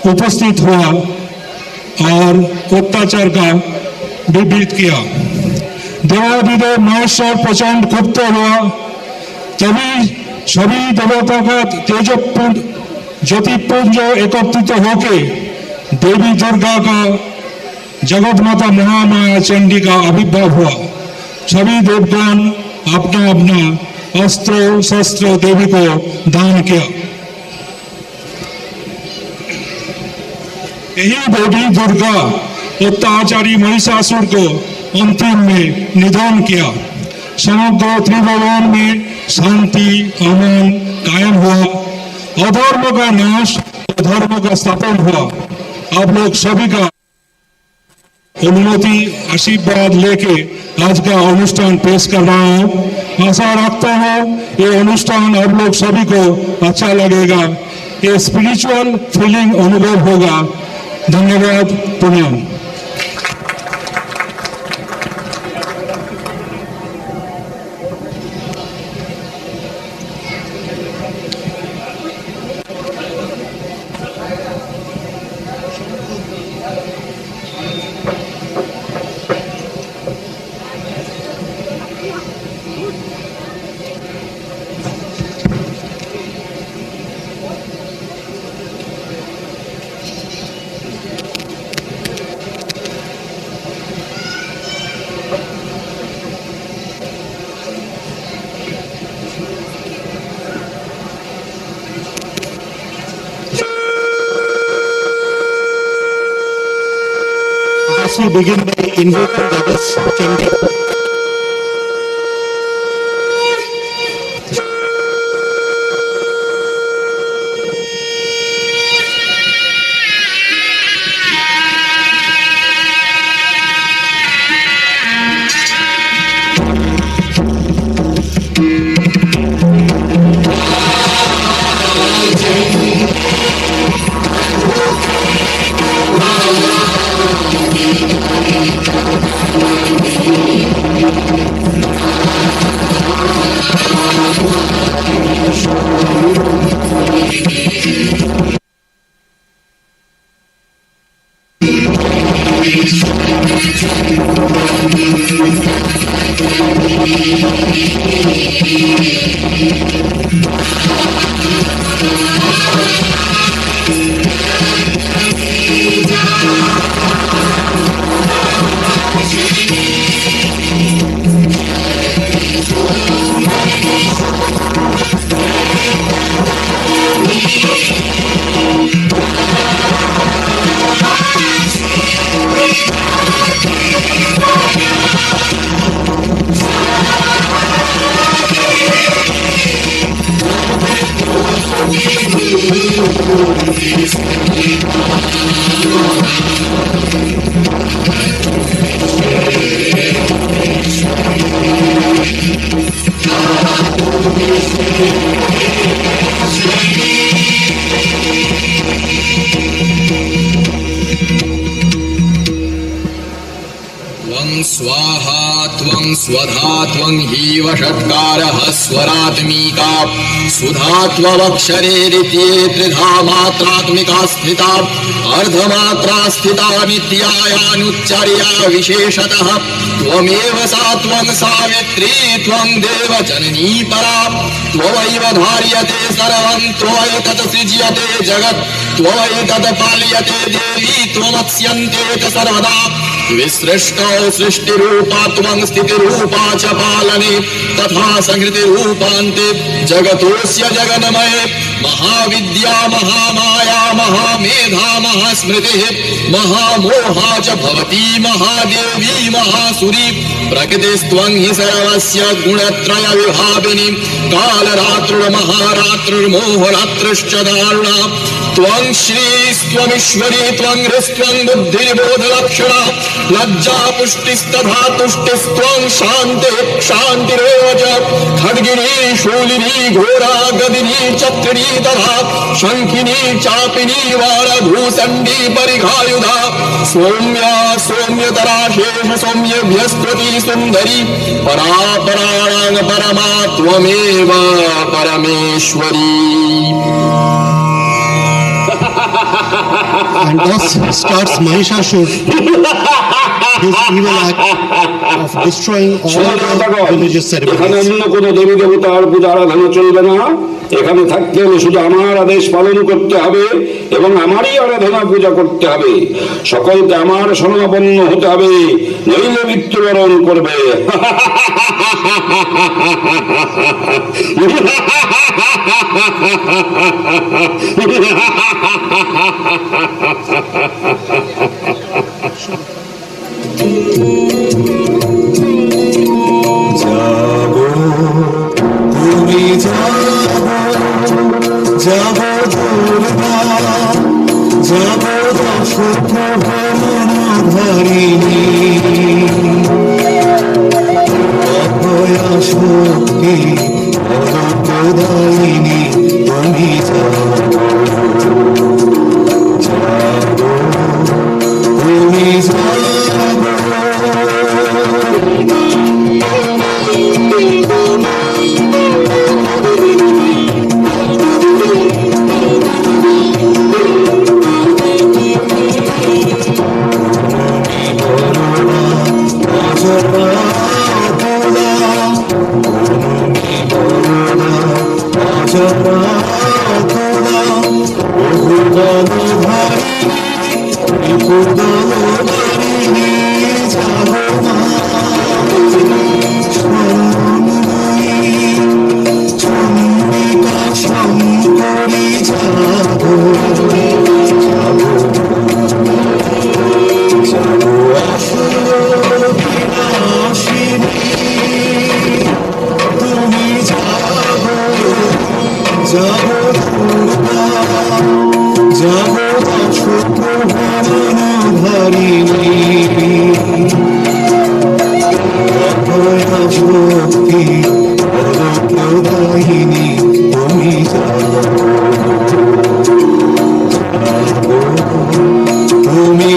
उपस्थित हुआ और अत्याचार का विवृत किया. देवादिदेव महेश्वर प्रचंड क्षुब्ध हुआ. तभी सभी देवता का तेजपुंज ज्योतिपुंज एकत्रित होके देवी दुर्गा का जगत माता महामाया चंडी का आविर्भाव हुआ. सभी देवगण अपना अपना अस्त्र शस्त्र देवी को दान किया। यही देवी दुर्गा अत्याचारी महिषासुर को अंतिम में निधन किया। समग्र त्रिभुवन में शांति अमन कायम हुआ, अधर्म का नाश धर्म का स्थापन हुआ। आप लोग सभी का अनुमति आशीर्वाद लेके आज का अनुष्ठान पेश कर रहा हूँ। आशा रखता हूँ ये अनुष्ठान आप लोग सभी को अच्छा लगेगा, ये स्पिरिचुअल फीलिंग अनुभव होगा। धन्यवाद, प्रणाम। We begin by invoking goddess Chandi. स्वाहा त्वं स्वधा त्वं हीव षट्कारः स्वरात्मिका सुधा त्वमक्षरे द्वितीये त्रिधा मात्रात्मिका स्थिता अर्धमात्रा स्थिता नित्यायानुच्चर्या विशेषतः त्वमेव सा त्वं सावित्री त्वं देवजननी परा त्वमेव धार्यते सर्वं त्वमेतत् सृज्यते जगत् त्वमेतत् पाल्यते देवी त्वमत्स्यन्ते च सर्वदा विसृष्टौ सृष्टिरूपा त्वं स्थितिरूपा च पालने तथा संहृतिरूपान्ते जगतोऽस्य जगन्मये महाविद्या महामाया महामेधा महास्मृतिः महामोहा च भवती महादेवी महासुरी प्रकृतिस्त्वं हि सर्वस्य गुणत्रय विभाविनी कालरात्रुर्महारात्रुर्मोहरात्रुश्च दारुणा त्वं श्रीस्त्वमीश्वरी त्वं हृस्त्वं बुद्धिर्बोधलक्षणा लज्जा पुष्टिस्तथा तुष्टिस्त्वं शान्ति शान्तिरेव च खड्गिनी शूलिनी घोरा गदिनी चक्रिणी तथा शङ्खिनी चापिनी वारभूषण्डी परिघायुधा सौम्या सौम्यतरा शेष सौम्यभ्यस्त्वती सुन्दरी परापराणां परमा त्वमेव परमेश्वरी। And thus starts Mahishasur. this evil act of destroying all the religious এখানে ceremonies. অন্য কোনো দেবী দেবতার পূজা আরাধনা চলবে না। এখানে থাকতে হলে শুধু আমার আদেশ পালন করতে হবে এবং আমারই আরাধনা পূজা করতে হবে। সকলকে আমার শরণাপন্ন হতে হবে, নইলে মৃত্যুবরণ করবে। যাবো তুমি যাবো দুর্গা যাবো দশক ধারিণী অভয়া শক্তি অদদায়িনী তুমি যাবো তুমি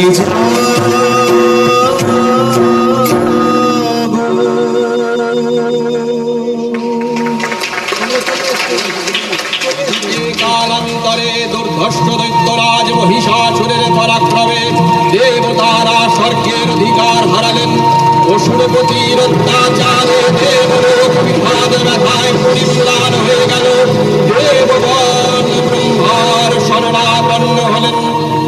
কালান্তরে দুর্ধর্ষ দৈত্যরাজ মহিষাসুরের পরাক্রমে দেবতারা স্বর্গের অধিকার হারালেন। অসুরপতির অত্যাচারে দেবলোক বিষাদ ব্যথায় পরিম্লান হয়ে গেল। দেবগণ ব্রহ্মার শরণাপন্ন হলেন।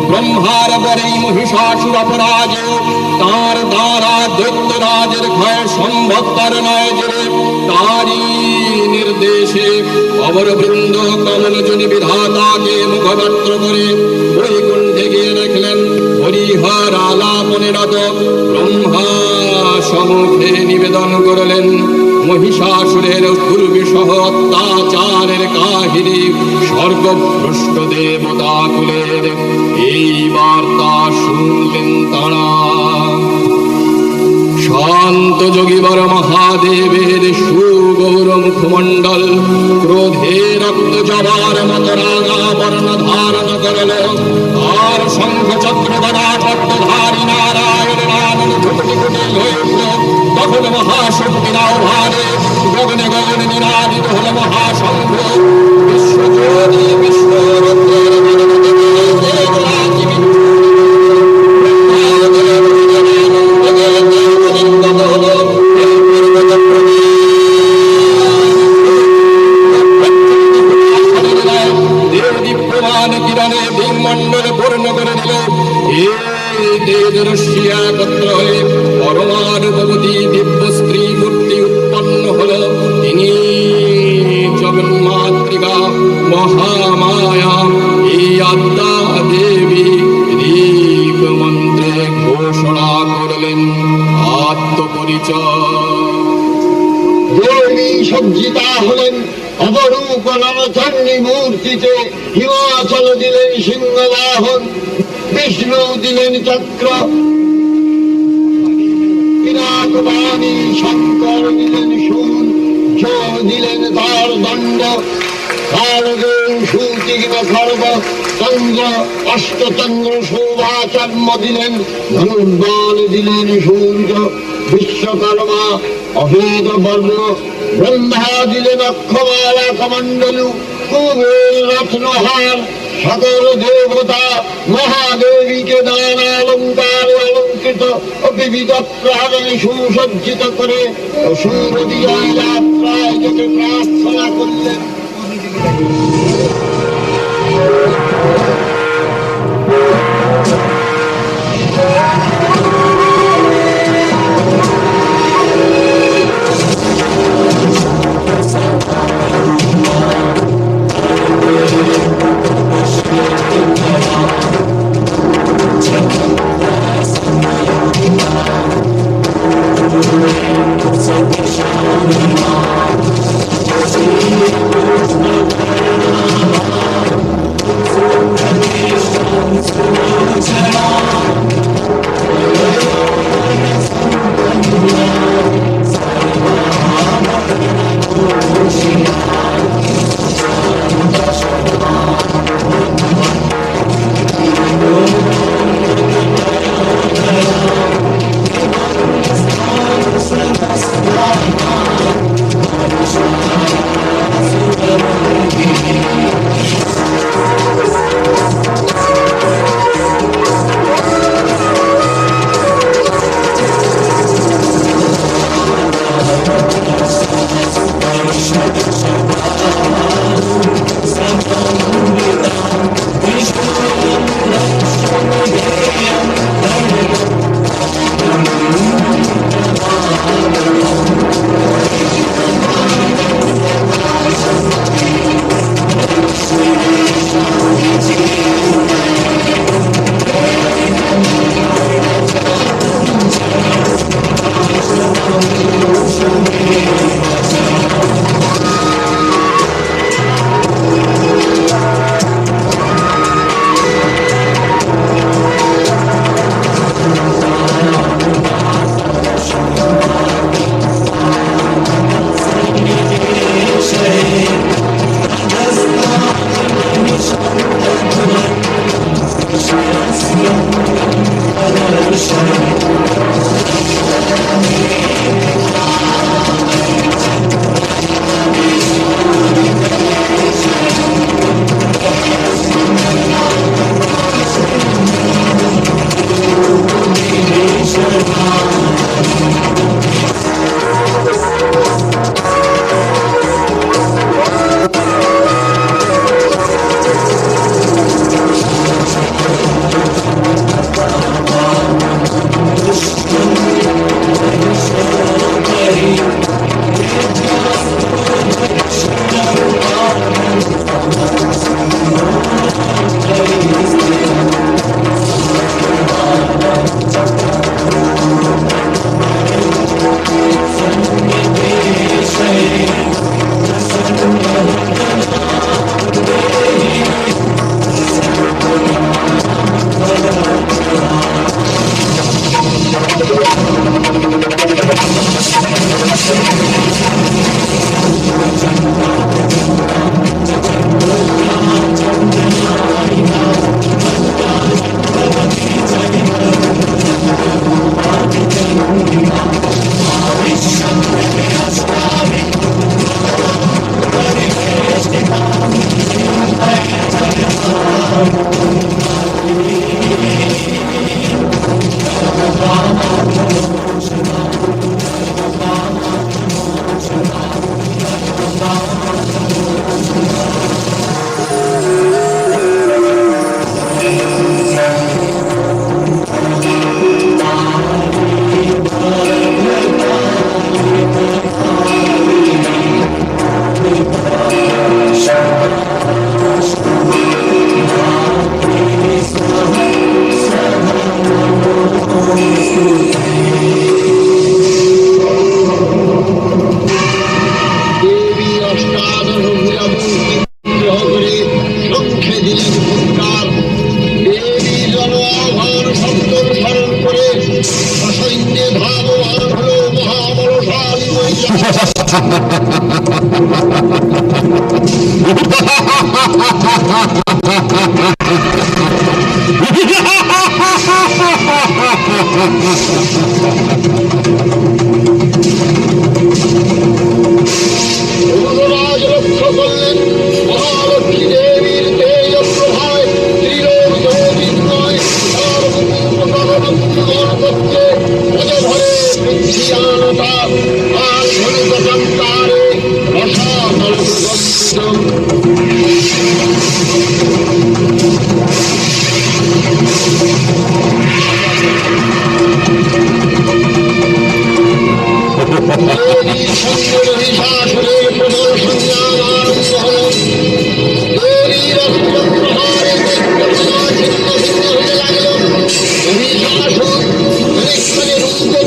ব্রহ্মার পরেই মহিষাসুর অপরাজেয়, তাঁর দ্বারা দৈত্যরাজের ক্ষয় সম্ভবপর নয় যে তারই নির্দেশে অমরবৃন্দ কমলজনী বিধাতাকে মুখপাত্র করে বৈকুণ্ঠে গিয়ে দেখলেন হরিহর আলাপনে রত। ব্রহ্মা সম্মুখে নিবেদন করলেন মহিষাসুরের দুর্বিষহ অত্যাচারের কাহিনী। স্বর্গভ্রষ্ট দেবতা কুলের এই বার্তা শুনলেন তারা। শান্ত যোগীবর মহাদেবের সুগৌর মুখমণ্ডল ক্রোধে রক্ত জবার মত রাঙা বর্ণ ধারণ করল। আর শঙ্খ চক্র গদা পদ্মধারী নারায়ণ নাম কোটি কোটি হয়ে উঠল। তখন মহাশক্তি আহ্বানে গগনে গগনে নিনাদিত হল মহাশঙ্খ। বিশ্বজ্যোতি বিশ্বরত্নের কিরণে দিনমণ্ডল পূর্ণ করে দিল। এই তেজরশ্মি একত্র হয়ে পরমানুভবতী দিব্য স্ত্রী মূর্তি উৎপন্ন হল। তিনি জগন্মাতৃকা মহামায়া এই আদ্যা দেবী ঋক মন্ত্রে ঘোষণা করলেন আত্মপরিচয়। দেবী সজ্জিতা হলেন অপরূপ নরচণ্ডী মূর্তিতে। হিমাচল দিলেন সিংহবাহন, বিষ্ণু দিলেন চক্র, বিরাট বাণী শঙ্কর দিলেন শূল, জয় দিলেন তার দণ্ড, সুতীক্ষ্ণ খর্ব চন্দ্র, অষ্টচন্দ্র শোভাচর্ম দিলেন, ধনুর্বাণ দিলেন সূর্য, বিশ্বকর্মা অভেদ বর্ণ, ব্রহ্মা দিলেন অক্ষমালা কমণ্ডলু, কুবের রত্নহার, সকল দেবতা মহাদেবীকে দান অলঙ্কারে অলঙ্কৃত অলঙ্কৃত ও বিবিধ প্রাণে সুসজ্জিত করে সুরবিজয় যাত্রায় যেতে প্রার্থনা করলেন।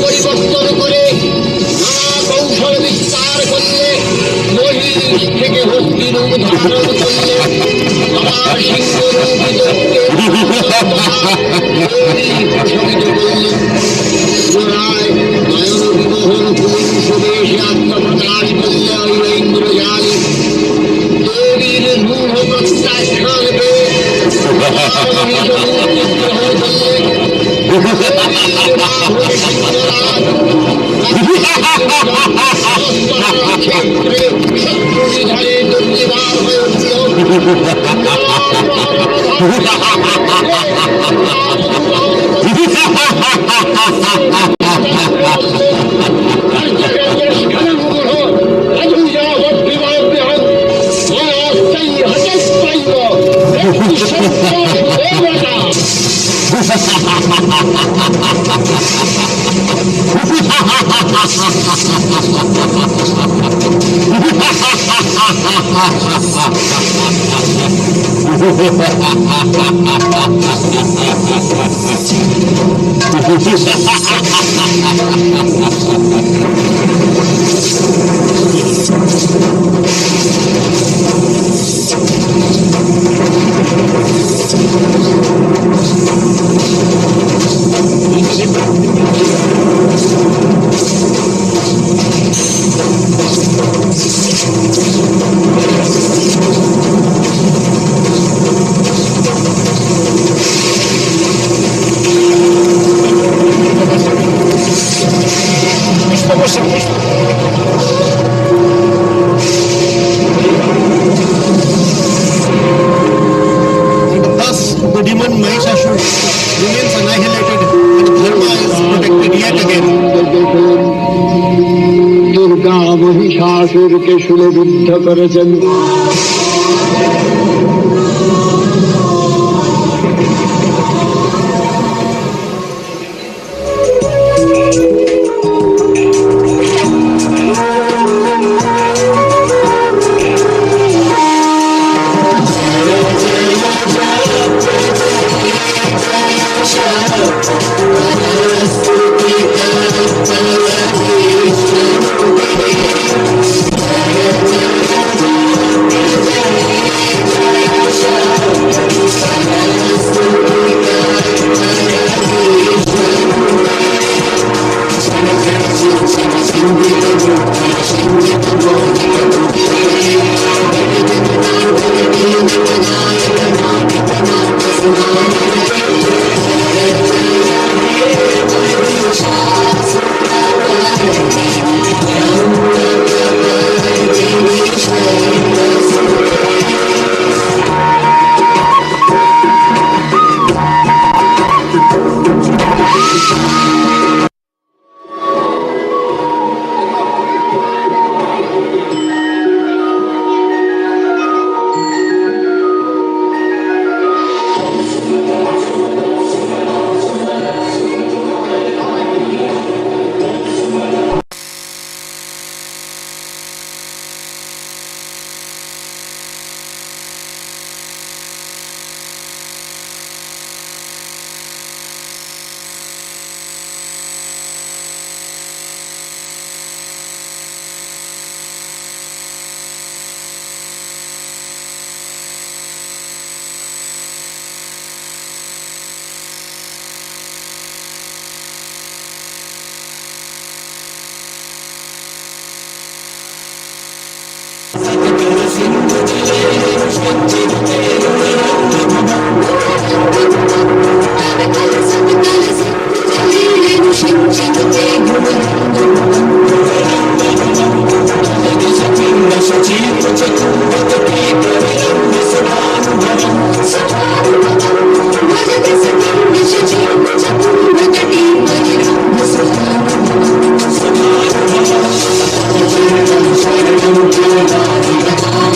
পরিবর্তন করে নানা কৌশল বিস্তার করলে মহিষ থেকে হস্তি রূপ ধারণ করলে আবার সিংহ রূপিত প্রশমিত করলেন। পুনরায় নয়ন বিমোহন পুরুষ বেশে আত্মপ্রকাশ করলে ইন্দ্রজালে দেবীর রূঢ় প্রত্যাখ্যান পেয়ে গ্রহণ করলে ক্ষেত্রে শত্রু নিধারে দুর্নিবার হয়ে উঠল। The demon Mahishasur remains annihilated and Dharma is protected yet again. Durga মহিষাসুরকে শূলবিদ্ধ করেছেন। Thank you.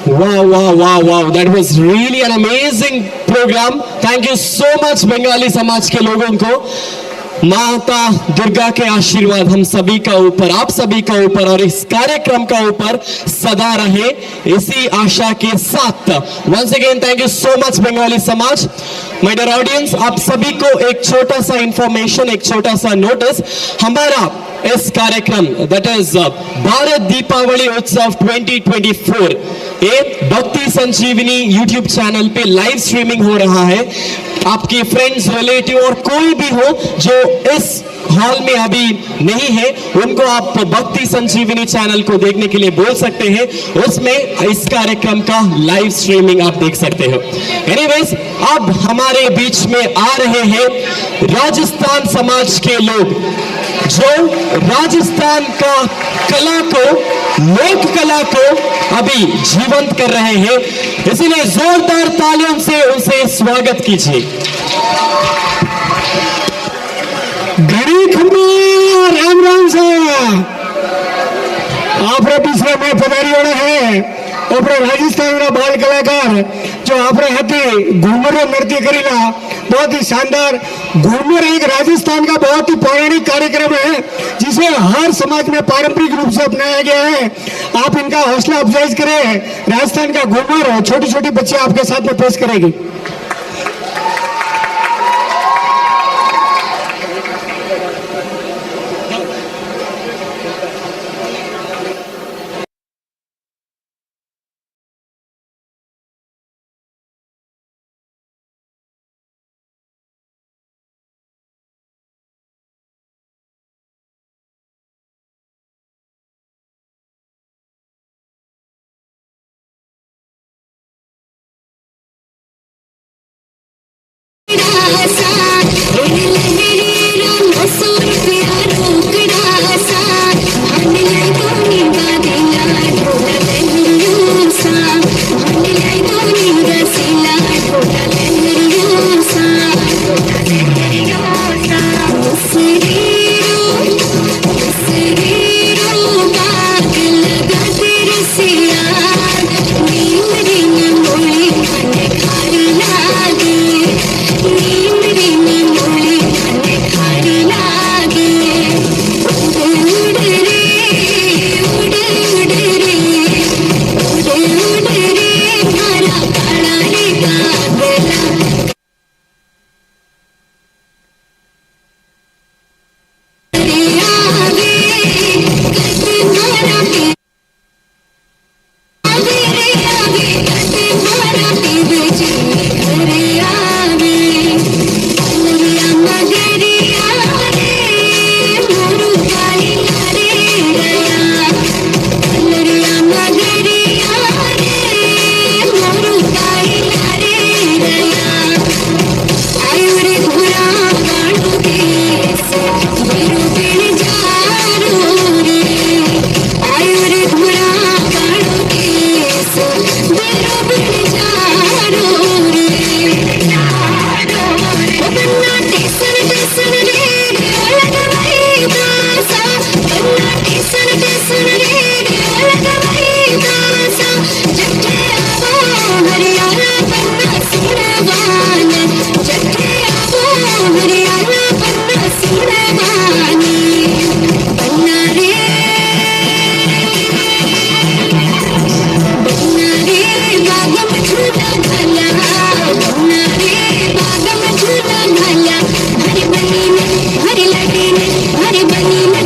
Wow. That was really an amazing program. Thank you so much Bengali समाज के लोगों को। माता दुर्गा के आशीर्वाद हम सभी का ऊपर, आप सभी का ऊपर और इस कार्यक्रम का ऊपर सदा रहे, इसी आशा के साथ once again thank you so much Bengali समाज। माय डियर ऑडियंस, आप सभी को एक छोटा सा इंफॉर्मेशन, एक छोटा सा नोटिस। हमारा इस कार्यक्रम दैट इज भारत दीपावली उत्सव 2024 ये भक्ति संजीवनी यूट्यूब चैनल पे लाइव स्ट्रीमिंग हो रहा है। आपके फ्रेंड्स, रिलेटिव और कोई भी हो जो इस हॉल में अभी नहीं है, उनको आप भक्ति संजीवनी चैनल को देखने के लिए बोल सकते हैं। उसमें इस कार्यक्रम का लाइव स्ट्रीमिंग आप देख सकते हो। एनीवेज, अब हमारे बीच में आ रहे हैं राजस्थान समाज के लोग जो राजस्थान का कला को, लोक कला को अभी जीवंत कर रहे हैं। इसलिए जोरदार तालियों से उनसे स्वागत कीजिए। घड़ी खंबा राम से आप पीछे में पधारी होना है और राजस्थान बाल कलाकार जो आप हाथी घूमर नृत्य करेगा, बहुत ही शानदार। घूमर एक राजस्थान का बहुत ही पौराणिक कार्यक्रम है जिसे हर समाज में पारंपरिक रूप से अपनाया गया है। आप इनका हौसला अफजाई करें। राजस्थान का घूमर छोटी छोटी बच्चे आपके साथ में पेश करेगी।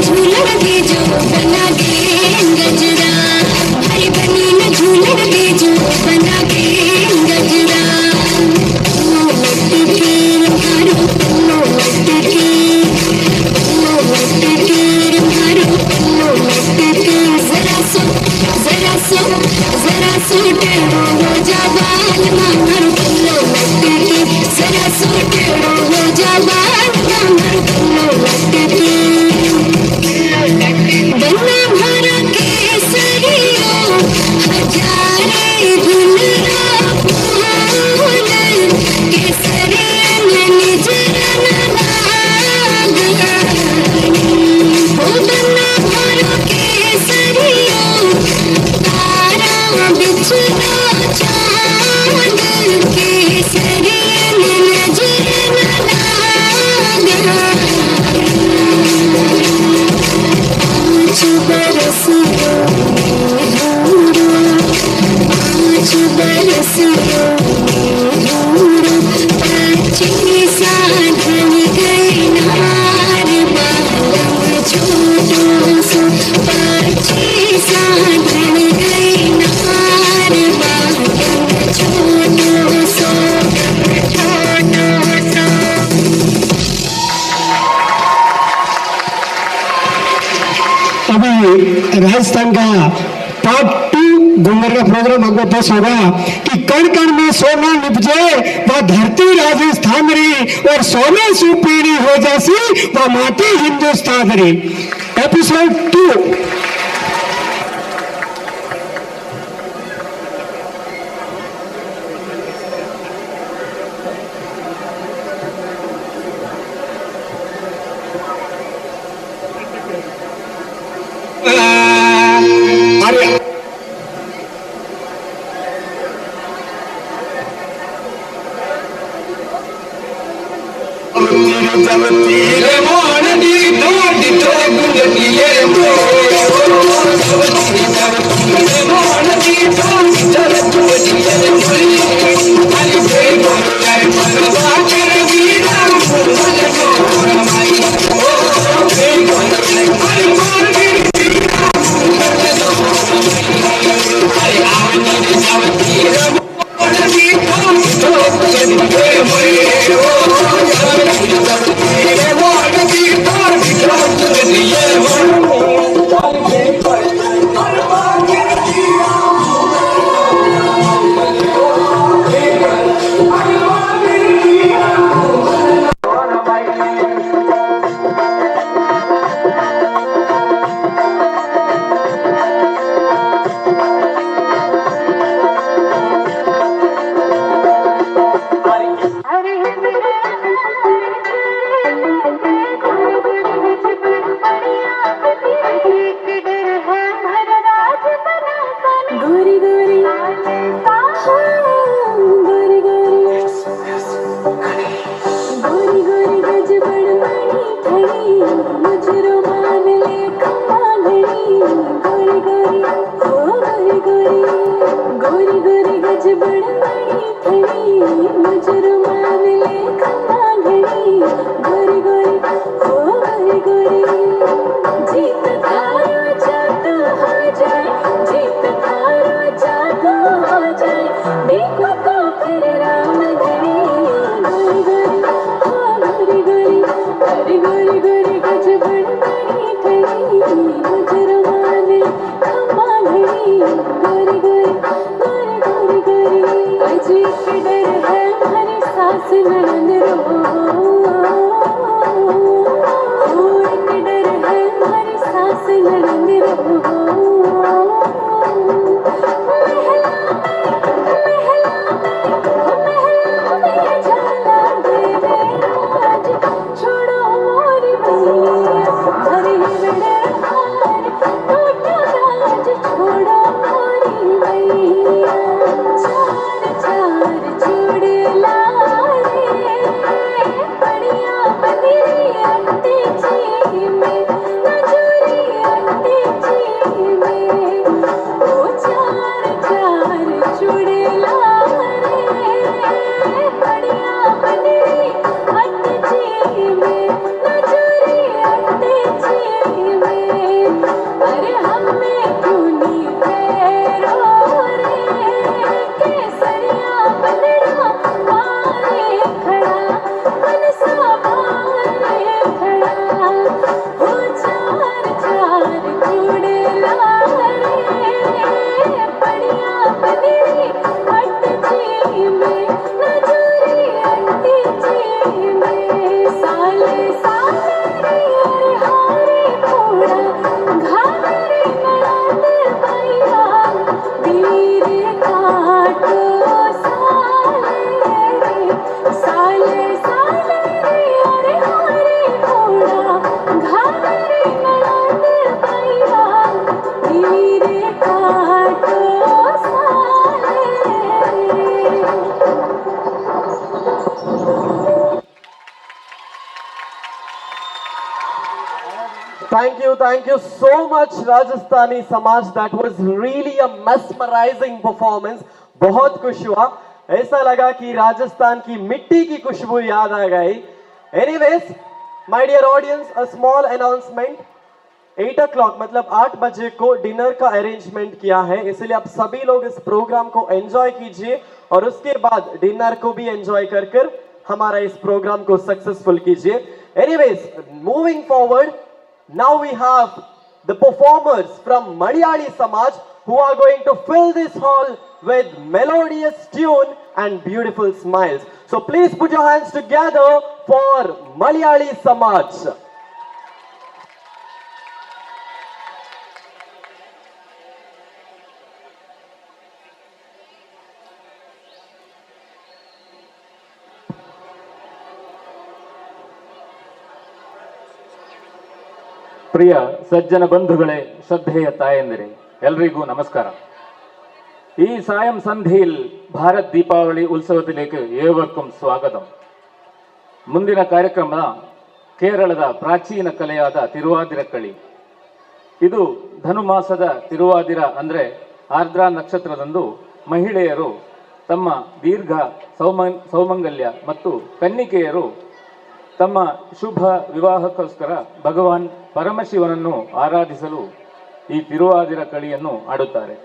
झूला दे जो बना दे राजस्थान का पार्ट 2 घूमर का प्रोग्राम आपको पेश होगा कि कण कण में सोना निपजे वह धरती राजस्थान री और सोने सुपीड़ी हो जैसी वह माटी हिंदुस्तान री। Episode 2। Thank you so much Rajasthani Samaj. That was really a mesmerizing performance. बहुत खुश हुआ, ऐसा लगा कि राजस्थान की मिट्टी की खुशबू याद आ गई. Anyways, my dear audience, a small announcement. 8 o'clock मतलब 8 बजे को डिनर का अरेंजमेंट किया है, इसलिए आप सभी लोग इस प्रोग्राम को एंजॉय कीजिए और उसके बाद डिनर को भी एंजॉय कर हमारा इस प्रोग्राम को सक्सेसफुल कीजिए. Anyways, moving forward, now we have the performers from Malayali Samaj who are going to fill this hall with melodious tune and beautiful smiles. So please put your hands together for Malayali Samaj. പ്രിയ സജ്ജന ബന്ധുക്കളെ, ശ്രദ്ധേയ തായന്തിരെ, എല്ലರಿಗೂ നമസ്കാര. ഈ സായം സന്ധ്യയിൽ ഭാരത് ദീപാവಳಿ ಉತ್ಸವത്തിലേക്ക് ഏവർക്കും സ്വാഗതം. ಮುಂದಿನ ಕಾರ್ಯಕ್ರಮ ಕೇರಳದ ಪ್ರಾಚೀನ ಕಲೆಯಾದ ತಿರುವಾದಿರಕ್ಕಳಿ. ಇದು ಧನುಮಾಸದ ತಿರುವಾದಿರ ಅಂದರೆ ಆರ್ದ್ರಾ ನಕ್ಷತ್ರದಂದು ಮಹಿಳೆಯರು ತಮ್ಮ ದೀರ್ಘ ಸೌಮಂಗಲ್ಯ ಮತ್ತು ಕನ್ನಿಕೆಯರು ತಮ್ಮ ಶುಭ ವಿವಾಹಕ್ಕೋಸ್ಕರ ಭಗವಾನ್ ಪರಮಶಿವನನ್ನು ಆರಾಧಿಸಲು ಈ ತಿರುವಾದಿರ ಕಳಿಯನ್ನು ಆಡುತ್ತಾರೆ.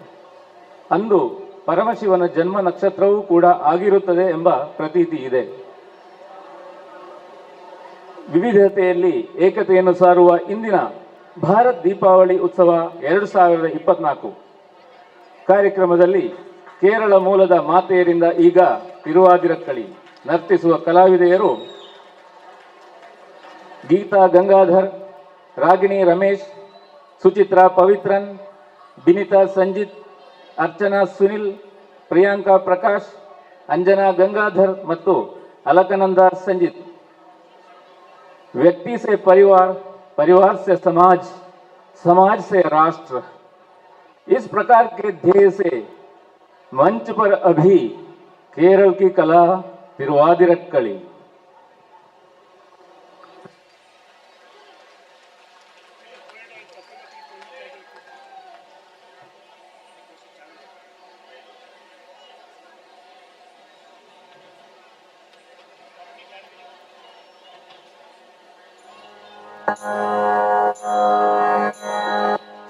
ಅಂದು ಪರಮಶಿವನ ಜನ್ಮ ನಕ್ಷತ್ರವೂ ಕೂಡ ಆಗಿರುತ್ತದೆ ಎಂಬ ಪ್ರತೀತಿ ಇದೆ. ವಿವಿಧತೆಯಲ್ಲಿ ಏಕತೆಯನ್ನು ಸಾರುವ ಇಂದಿನ ಭಾರತ್ ದೀಪಾವಳಿ ಉತ್ಸವ 2024 ಕಾರ್ಯಕ್ರಮದಲ್ಲಿ ಕೇರಳ ಮೂಲದ ಮಾತೆಯರಿಂದ ಈಗ ತಿರುವಾದಿರ ಕಳಿ ನರ್ತಿಸುವ ಕಲಾವಿದೆಯರು ಗೀತಾ ಗಂಗಾಧರ್, ರಾಗಿಣಿ ರಮೇಶ್, ಸುಚಿತ್ರಾ ಪವಿತ್ರನ್, ಬಿನಿತಾ ಸಂಜಿತ್, ಅರ್ಚನಾ ಸುನಿಲ್, ಪ್ರಿಯಾಂಕಾ ಪ್ರಕಾಶ್, ಅಂಜನಾ ಗಂಗಾಧರ್ ಮತ್ತು ಅಲಕನಂದ ಸಂಜಿತ್. व्यक्ति से परिवार, परिवार से समाज, समाज से राष्ट्र, इस प्रकार के ध्येय से मंच पर अभी केरल की कला तिरुवादिरक्कली.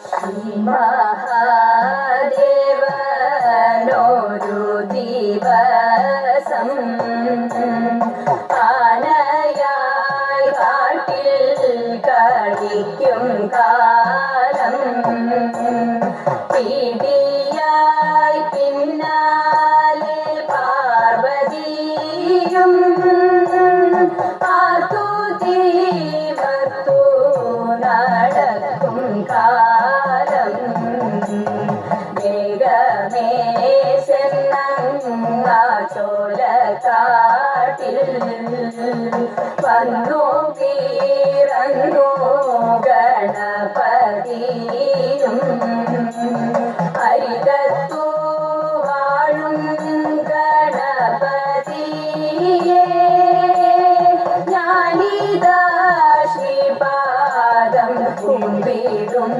श्री महादेव नोरु दिवसम आनयाय काटिल कडिक्कुम कालम पीडियाय पिन्नाले पार्वतीयुम കാലം വേഗമേ ചോലക്കാട്ടിൽ വന്നു വീരന്നു ഗണപതിയും അരികത്തു വാഴും ഗണപതിയേ ഞാനിതാ ശ്രീപാദം കുമ്പിടും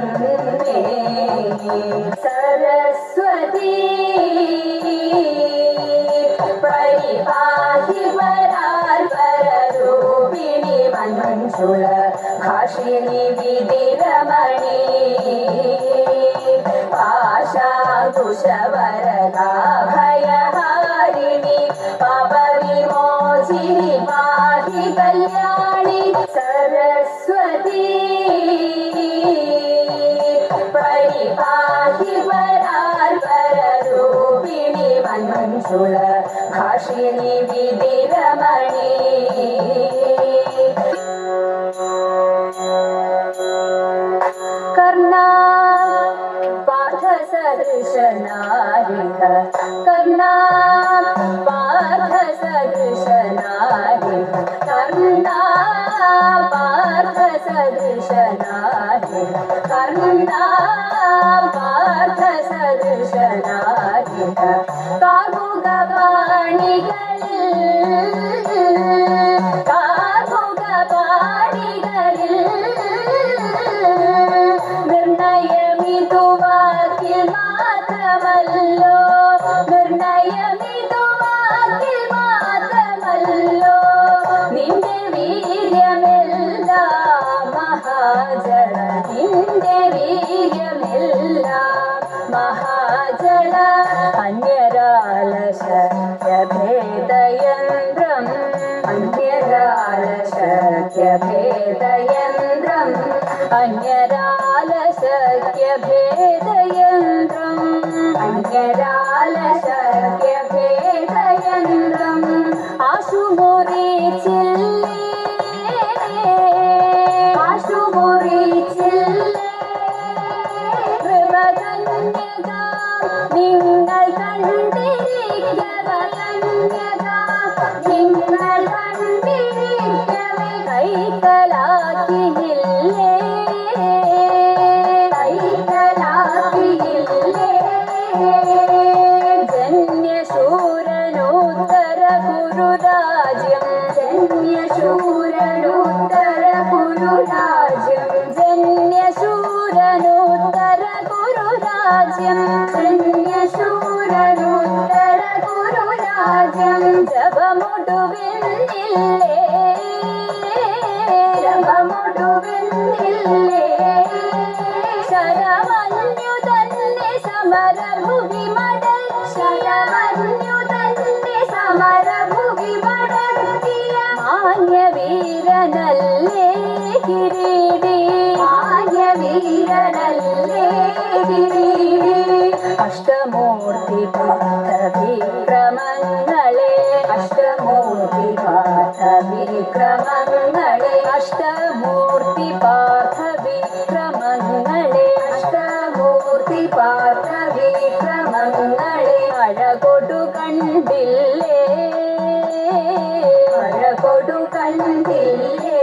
सरस्वती परिपाहि वरार्पररूपिणि मञ्जुल भाषिणि विधिरमणि पाशाकुशवरदा भयहारिणि पापविमोचिनि पाहि कल्याणि सरस्वती परिपाहि वरार्पररूपिणि मञ्जुल भाषिणि विधिरमणि कर्णा पार्थसदृशनारिह कर्णा पार्थसदृशनारिह कर्णा पार्थसदृशनारिह कर्णा പാർത്ഥസദൃശനാരിഹ കാർമുകപാണികളിൽ നിർണയമിതുവാക്കിൽ മാത്രമല്ലോ നിർണയമിതുവാക്കിൽ മാത്രമല്ലോ നിന്റെ വീര്യമെല്ലാം മഹാജന നിന്റെ വീര്യമെല്ലാം महाजल अन्यरालशक्यभेदयन्द्रम् अन्यरालशक्यभेदयन्द्रम् अन्यरालश भेदयन्त्रम् अन्यरालशक्यभेदयन्त्रम् आशुमुरीचिल्ले കൃപകന്യക നിങ്ങൾ കണ്ടിരിക്കവേ കൈക്കലാക്കിയില്ലേ ജന്യശൂരനൂത്തര കുരുരാജ്യം ജന്യശൂരനൂത്തര കുരുരാജ്യം ജന്യശൂരനൂത്തര കുരുരാജ്യം ജന്യശൂരനൂത്തര കുരുരാജ്യം ജപമൊടുവിന്നില്ലേ ജപമൊടുവിന്നില്ലേ ശരമന്യു തന്നെ സമരഭുവി ശരമന്യു തന്നെ സമരഭുവി മടക്കിയ മാന്യവീരനല്ലേ കിരീടി മാന്യവീരനല്ലേ കിരീടി അഷ്ടമൂർത്തി വിക്രമങ്ങളെ അഷ്ടമൂർത്തി വിക്രമങ്ങളെ അഷ്ടമൂർത്തി പാർത്ഥ വിക്രമങ്ങളെ അഷ്ടമൂർത്തി പാർത്ഥ വിക്രമങ്ങളെ അഴകൊടു കണ്ടില്ലേ അഴകൊടു കണ്ടില്ലേ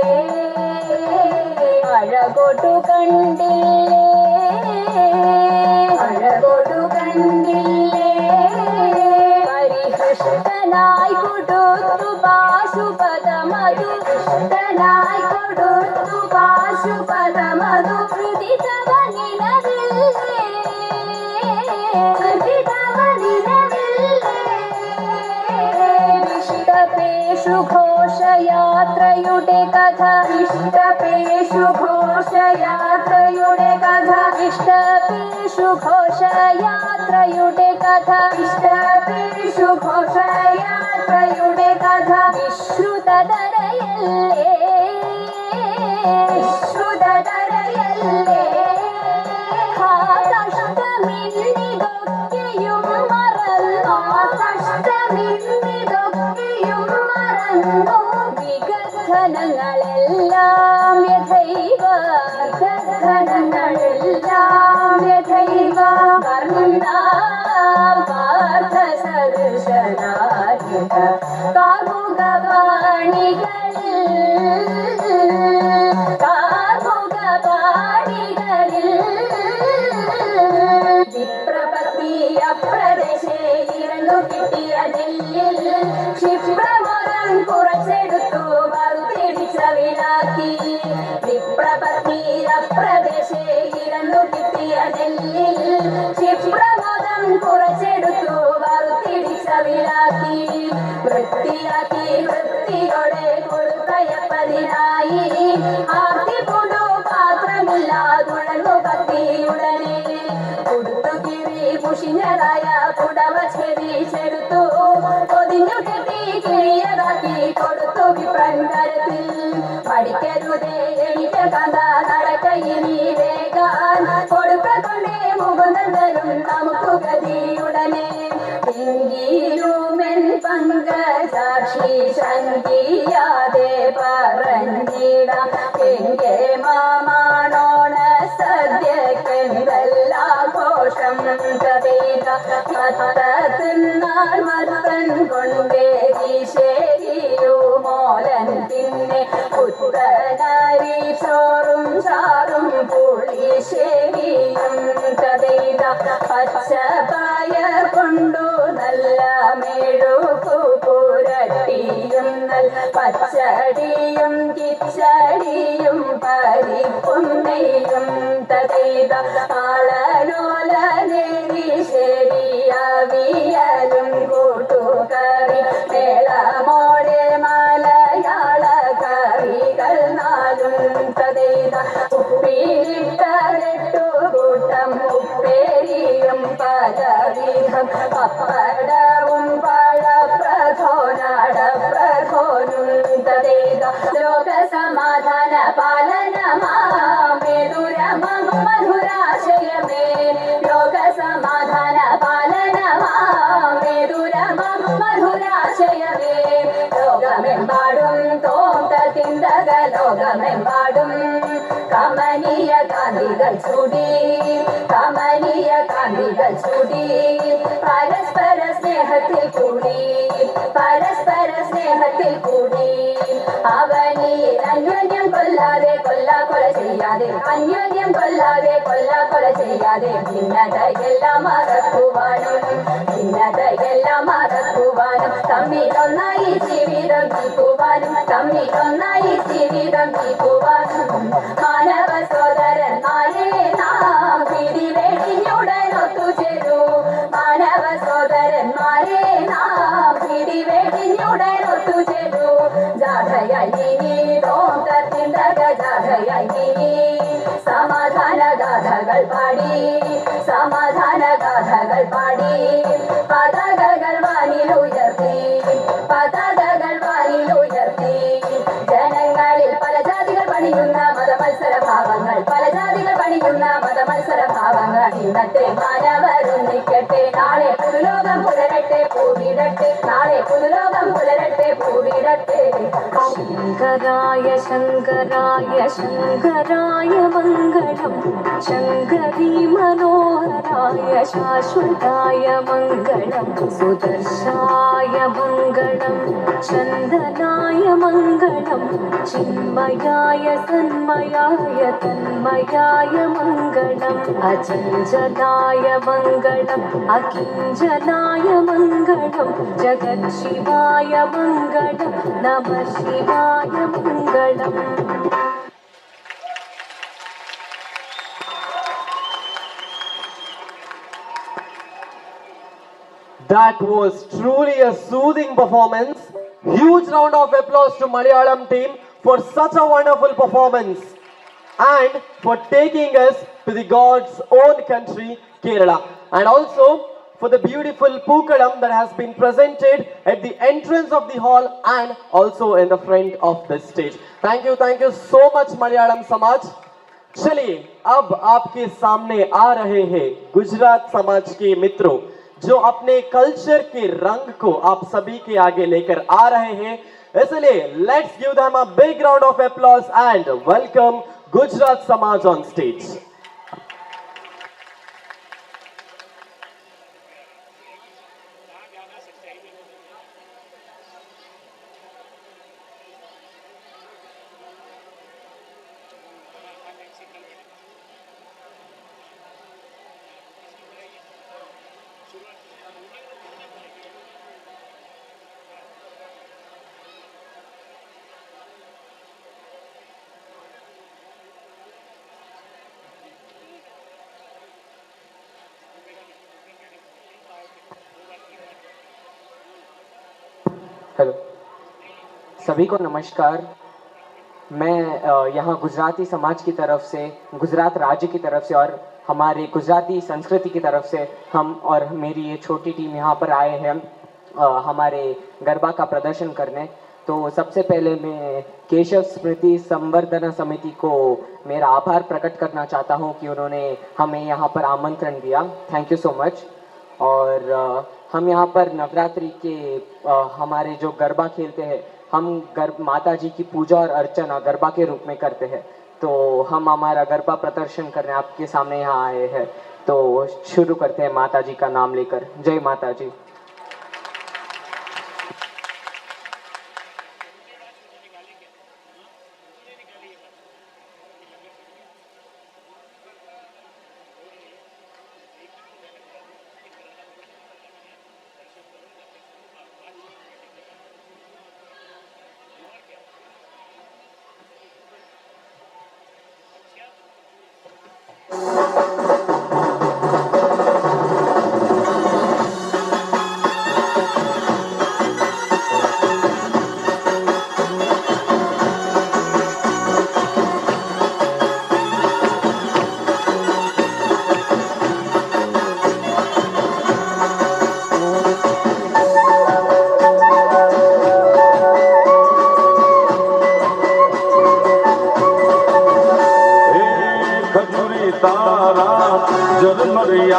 അഴകൊടു കണ്ടില്ലേ അഴകൊടു കണ്ടില്ലേ പരിഹൃഷ്ടനായി കൊടുത്തു പാശുപദമധു ഹൃഷ്ടനായി കൊടുത്തു പാശുപദമധു ഹൃദിതവ നിലവില്ലേ ഹൃദിതവ നിലവില്ലേ ഇഷ്ടപേഷു ഘോഷയാത്രയുടെ കഥ ഇഷ്ടപേഷു ഘോഷയാത്രയുടെ കഥ ഇഷ്ടപേഷു ഘോഷയാത്രയുടെ കഥ ഇഷ്ടപേഷു ഘോഷയാത്രയുടെ കഥ വിശ്രുതതരയല്ലേ വിശ്രുതതരയല്ലേ കഷ്ടമിന്നിതൊക്കെയും മറന്നു കഷ്ടമിന്നിതൊക്കെയും മറന്നു വിഗന്ധനങ്ങളെല്ലാം യഥൈവ വിഗന്ധനങ്ങളെല്ലാം യഥൈവ വർണ്ണാം പാർത്ഥ സദൃശനാരിത കാർമുകപാണികളിൽ വിപ്രപത്നിയ പ്രദേശേ ഇരന്നു കിട്ടിയ നെല്ലിൽ ക്ഷിപ്രമുറം കുറച്ചെടുത്തു വറുത്തിടിച്ച വിളാക്കി വിപ്രപത്നിയ പ്രദേശേ ഇരന്നു കിട്ടിയ നെല്ലിൽ ക്ഷിപ്രമുറം കുറച്ചെടുത്തു വറുത്തിടിച്ച വിളാക്കി വൃത്തിയാക്കി വൃത്തിയോടെ കൊടുത്തയപ്പതിനായി ആർത്തിപ്പുണ്ടു പാത്രമില്ലാതുഴങ്ങു പത്തിയുടനെ കൊടുത്തു കിഴി മുഷിഞ്ഞതായ പുടവ ചെരിച്ചെടുത്തു പൊതിഞ്ഞു കെട്ടി കിഴിയതാക്കി കൊടുത്തു വിപ്രങ്കരത്തിൽ പഠിക്കരുതേ എണിറ്റ കഥ നടക്കയിനി വേഗാൻ കൊടുക്ക കൊണ്ടേ മുകുന്ദൻ തരും നമുക്ക് ഗതിയുടനെ എങ്കിലുമെൻ പങ്കജാക്ഷി ശങ്കിയാതെ പറഞ്ഞിടാം എങ്കെ മാമാണോണ സദ്യക്കെന്തെല്ലാഘോഷം കഥയിത തിന്നാൾ മത്തൻ കൊണ്ടേ ശരിയു മോലൻ പിന്നെ പുത്രനാരി ചോറും ചാറും പുളിശ്ശേരിയും കഥയിത പച്ചപ്പായ കൊണ്ടു നല്ല മെഴുകു പുരട്ടിയും നൽ പച്ചടിയും കിച്ചടിയും പരിപ്പും നെയ്യും തതൈത ആളലോല നേരി ശരിയാവിയലും കൂട്ടുകറി മേളമോടെ മലയാള കറികൾ നാലും തതൈത ഉപ്പിലിട്ടു കൂട്ടം ഉപ്പേരിയും പലവിധം പപ്പടവും പഴപ്രഥോനാടപ്രഥോനും തതൈത ലോക സമാധാന പാലനമാ മധുരാശയമേ समाधान पालन മധുരാശയമേ ലോകമെമ്പാടും തോന്തത്തിന്തക ലോകമെമ്പാടും കമനീയ കാന്തികൾ ചൂടി കമനീയ കാന്തികൾ ചൂടി പരസ്പര സ്നേഹത്തിൽ കൂടി പരസ്പര സ്നേഹത്തിൽ കൂടി അവനിൽ അന്യോന്യം കൊല്ലാതെ കൊല ചെയ്യാതെ അന്യോന്യം കൊല്ലാതെ കൊല ചെയ്യാതെ ഭിന്നതയെല്ലാം മറക്കുവാനും ഭിന്നതയെല്ലാം മറക്കുവാനും തമ്മിലൊന്നായി ജീവിതം നീക്കുവാനും തമ്മിലൊന്നായി ജീവിതം നീക്കുവാനും മാനവ സോദരന്മാരെ നാം പിടിവേടിഞ്ഞുടൻ ഒത്തുചേരൂ മാനവ സോദരന്മാരെ നാം പിടിവേടിഞ്ഞുടൻ ഒത്തുചേരൂ ജാഥയായി തോന്തത്തിന്തക ജാഥയായി സമാധാന ഗാഥകൾ പാടി സമാധാന ഗാഥകൾ പാടി പതാകകൾ വാനിലുയർത്തി പതാകകൾ വാനിലുയർത്തി ജനങ്ങളിൽ പല ജാതികൾ പണിയുന്ന മതമത്സര ഭാവങ്ങൾ പല ജാതികൾ പണിയുന്ന മതമത്സര ഭാവങ്ങൾ ഇന്നത്തെ മാനവരൊന്നിക്കട്ടെ നാളെ പുതുലോകം പുലരട്ടെ പൂവിടട്ടെ നാളെ പുതുലോകം പുലരട്ടെ പൂവിടട്ടെ ശങ്കരായ ശങ്കരായ ശങ്കരായ മംഗളം ശങ്കരീ മനോഹരായ ശാശ്വതായ മംഗളം സുദർശായ മംഗളം ചന്ദനായ മംഗളം ചിന്മയായ സന്മയായ തന്മയായ മംഗളം അചഞ്ചലായ മംഗളം അകിഞ്ചനായ മംഗളം ജഗത് ശിവായ മംഗളം നമ ശിവായ മംഗളം. That was truly a soothing performance. Huge round of applause to Malayalam team for such a wonderful performance and for taking us to the God's own country, Kerala. And also for the beautiful Pookalam that has been presented at the entrance of the hall and also in the front of the stage. Thank you so much Malayalam Samaj. चलिए अब आपके सामने आ रहे हैं गुजरात समाज के मित्रों जो अपने कल्चर के रंग को आप सभी के आगे लेकर आ रहे हैं. इसलिए let's give them a big round of applause and welcome Gujarat समाज ऑन स्टेज. हेलो सभी को नमस्कार. मैं यहाँ गुजराती समाज की तरफ से गुजरात राज्य की तरफ से और हमारे गुजराती संस्कृति की तरफ से हम और मेरी ये छोटी टीम यहाँ पर आए हैं हमारे गरबा का प्रदर्शन करने. तो सबसे पहले मैं केशव स्मृति संवर्धना समिति को मेरा आभार प्रकट करना चाहता हूँ कि उन्होंने हमें यहाँ पर आमंत्रण दिया. Thank you so much. और हम यहाँ पर नवरात्रि के हमारे जो गरबा खेलते हैं हम माता जी की पूजा और अर्चना गरबा के रूप में करते हैं. तो हम हमारा गरबा प्रदर्शन करने आपके सामने यहाँ आए हैं. तो शुरू करते हैं माता जी का नाम लेकर. जय माता जी.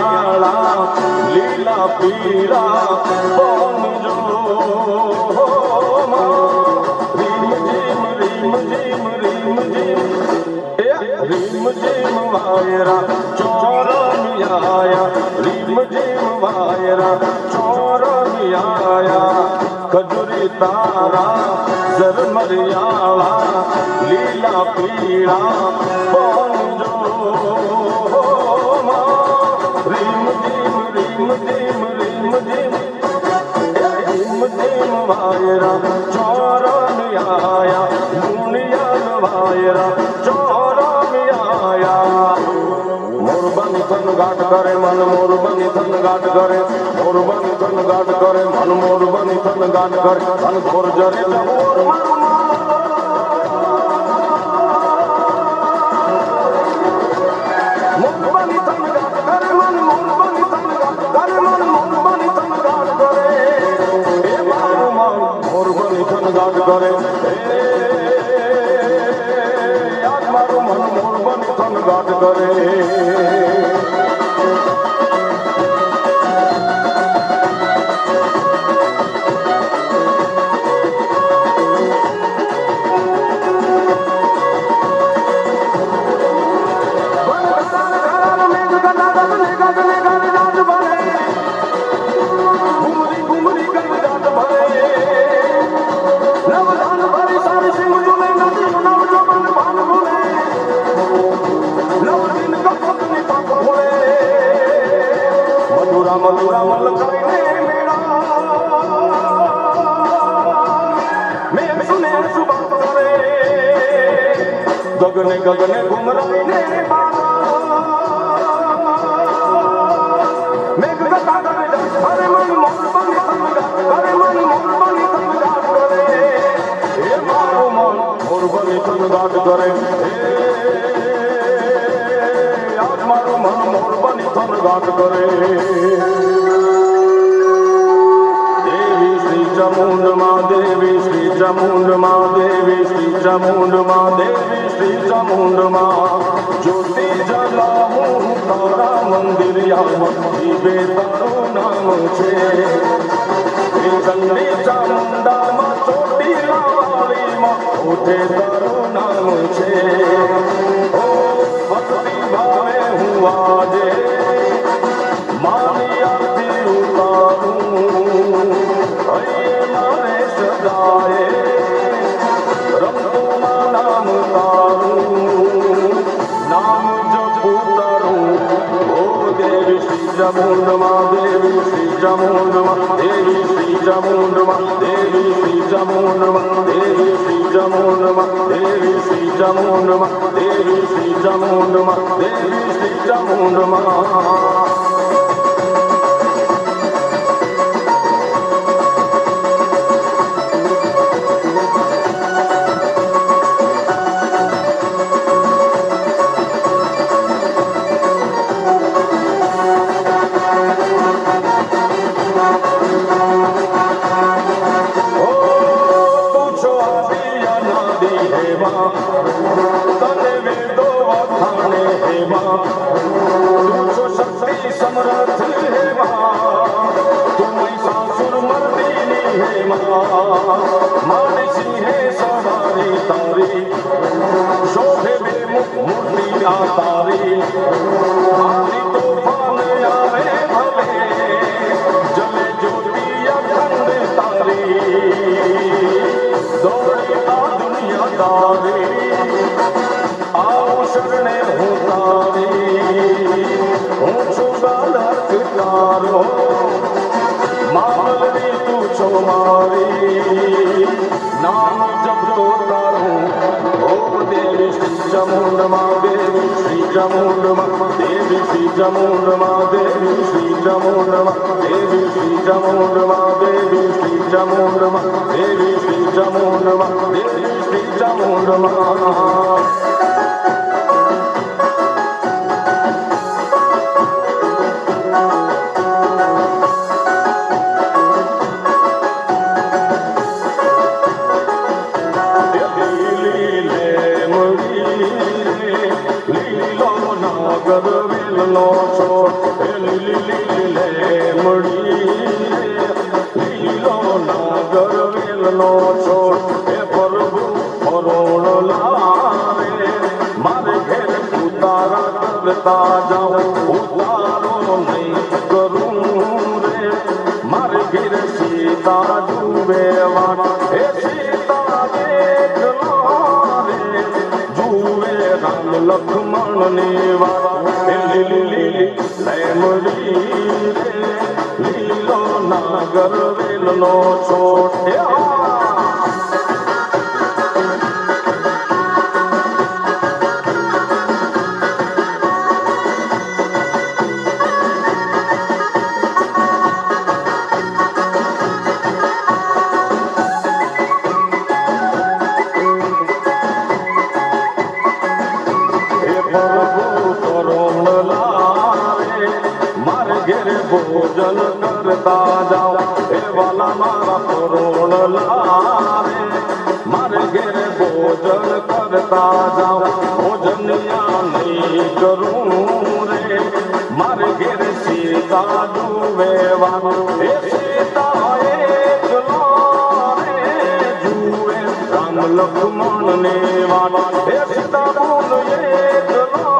रमरियाला लीला पीरा पवन जो रीम झीम रीम झीम रीम झीम रीम झीम वायरा चोर मियाया रीम झीम वायरा चोर मियाया खजुरी तारा जरमरियाला लीला पीड़ा पवन जो रीम झीम रीम झीम रीम झीम रीम झीम वायरा चोर मियाया मुनिया वायरा चोर मियाया मोरबनी थन घाट करे मन मोरबनी थन घाट करे मोरबनी थन घाट करे मन मोरबनी थन घाट करे मन घोर जरे मोर मोरबनी थन घाट करे मन मोरबनी थन घाट करे मन मोरबनी थन घाट करे ए मारू मन मोरबनी थन घाट करे याद मारू मन मोरबनी थन घाट करे मधुरा मल करे मेरा मैं सुने सुबह करे गगने गगने घूम रहे ने मेघ का करे अरे मन मोर बनी तमगा अरे मन मोर बनी तमगा करे ए मारो मन मोर बनी तमगा करे आज मारो मन मोर बनी तमगा करे चामुंड माँ देवी श्री चामुंड माँ देवी श्री चामुंड माँ देवी श्री चामुंड माँ ज्योति जलाऊं तारा मंदिर यावती बेतारो नाम छे चंडी चामुंडा माँ चोटी वाली माँ उठे तारो नाम छे ओ भक्ति भावे हूँ आजे मानी आरती उतारूं मारे सदाए रंगो नाम तारूं नाम जपू तारूं ओ देवी श्री चामुंड माँ देवी श्री चामुंड माँ देवी श्री चामुंड माँ देवी श्री चामुंड माँ देवी श्री चामुंड माँ देवी श्री चामुंड माँ देवी श्री चामुंड माँ देवी श्री चामुंड माँ तने वेदो वखाणे हे मां तुझो शक्ति समर्थ हे मां तुम सासुर मर्दिनी हे मां मानसी हे सवारी तारी शोभे में मूर्ति आतारी आदि तूफान आवे भले जले ज्योति अखंड तारी दौड़ी दुनिया दारी आओ शरणे हूँ तारी हूँ छुगालक तारो मामलनी तू छो मारी नाम जब तो तारूं ओ देवी श्री चामुंड माँ देवी श्री चामुंड माँ देवी श्री चामुंड माँ देवी श्री चामुंड माँ देवी श्री चामुंड माँ देवी श्री चामुंड माँ देवी श्री चामुंड माँ देवी श्री चामुंड माँ लीलो नागर विलो छो મળી લીલો નાગર વેલનો છોડ એ પ્રભુ પરોણ લાવે મારે ઘેર ઉતારા કરતા જાઉં ઉતારો નહીં કરું રે મારે ઘેર સીતા જુએ વાત એ સીતા દેખલો રે જુએ રામ લક્ષ્મણની વાત એ લીલી લેમડી રે લીલો નાગર વેલનો છોડ ભોજન કરતા જાઓ એ વાલા મારા પરોણ લાવે મારે ઘેરે ભોજન કરતા જાઓ ભોજનિયા નહીં કરું રે મારે ઘેરે સીતા જુએ વાત એ સીતા એકલો રે જુએ રામ લક્ષ્મણ ને વાત એ સીતા બોલ એકલો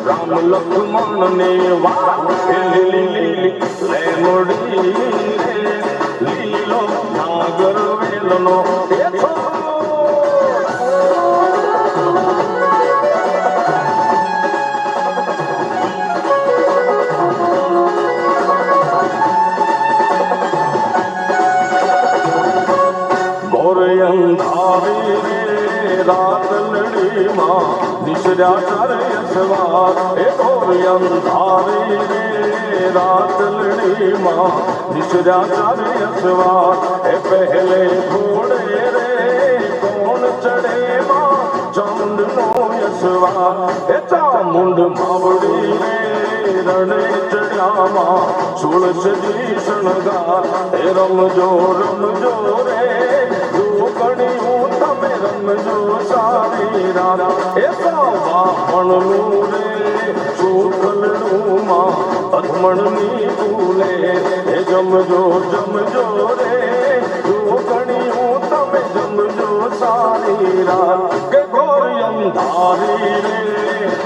રામ લક્ષ્મણ ને વાત લીલી લેમડી રે લીલો નાગર વેલનો ગોર અંધારી રે રાત લડી માં નિશર્યા ચારે સવાર એ ગોર અંધારી રે રાત લડી માં નિશર્યા ચારે સવાર એ પહેલે ઘોડે રે કોણ ચડે માં ચામુંડનો યશવાર એ ચામુંડ માવડી રે રણે ચડ્યામાં સુળસજી શણગાર એ રમજો રમજો રે કણિયું તમે રમજો સારી રાત એ સાવાણનું રે સુખલનું માં અધમણની ભૂલે એ જમજો જમજો રે કણિયું તમે જમજો સારી રાત કે ઘોર અંધારી રે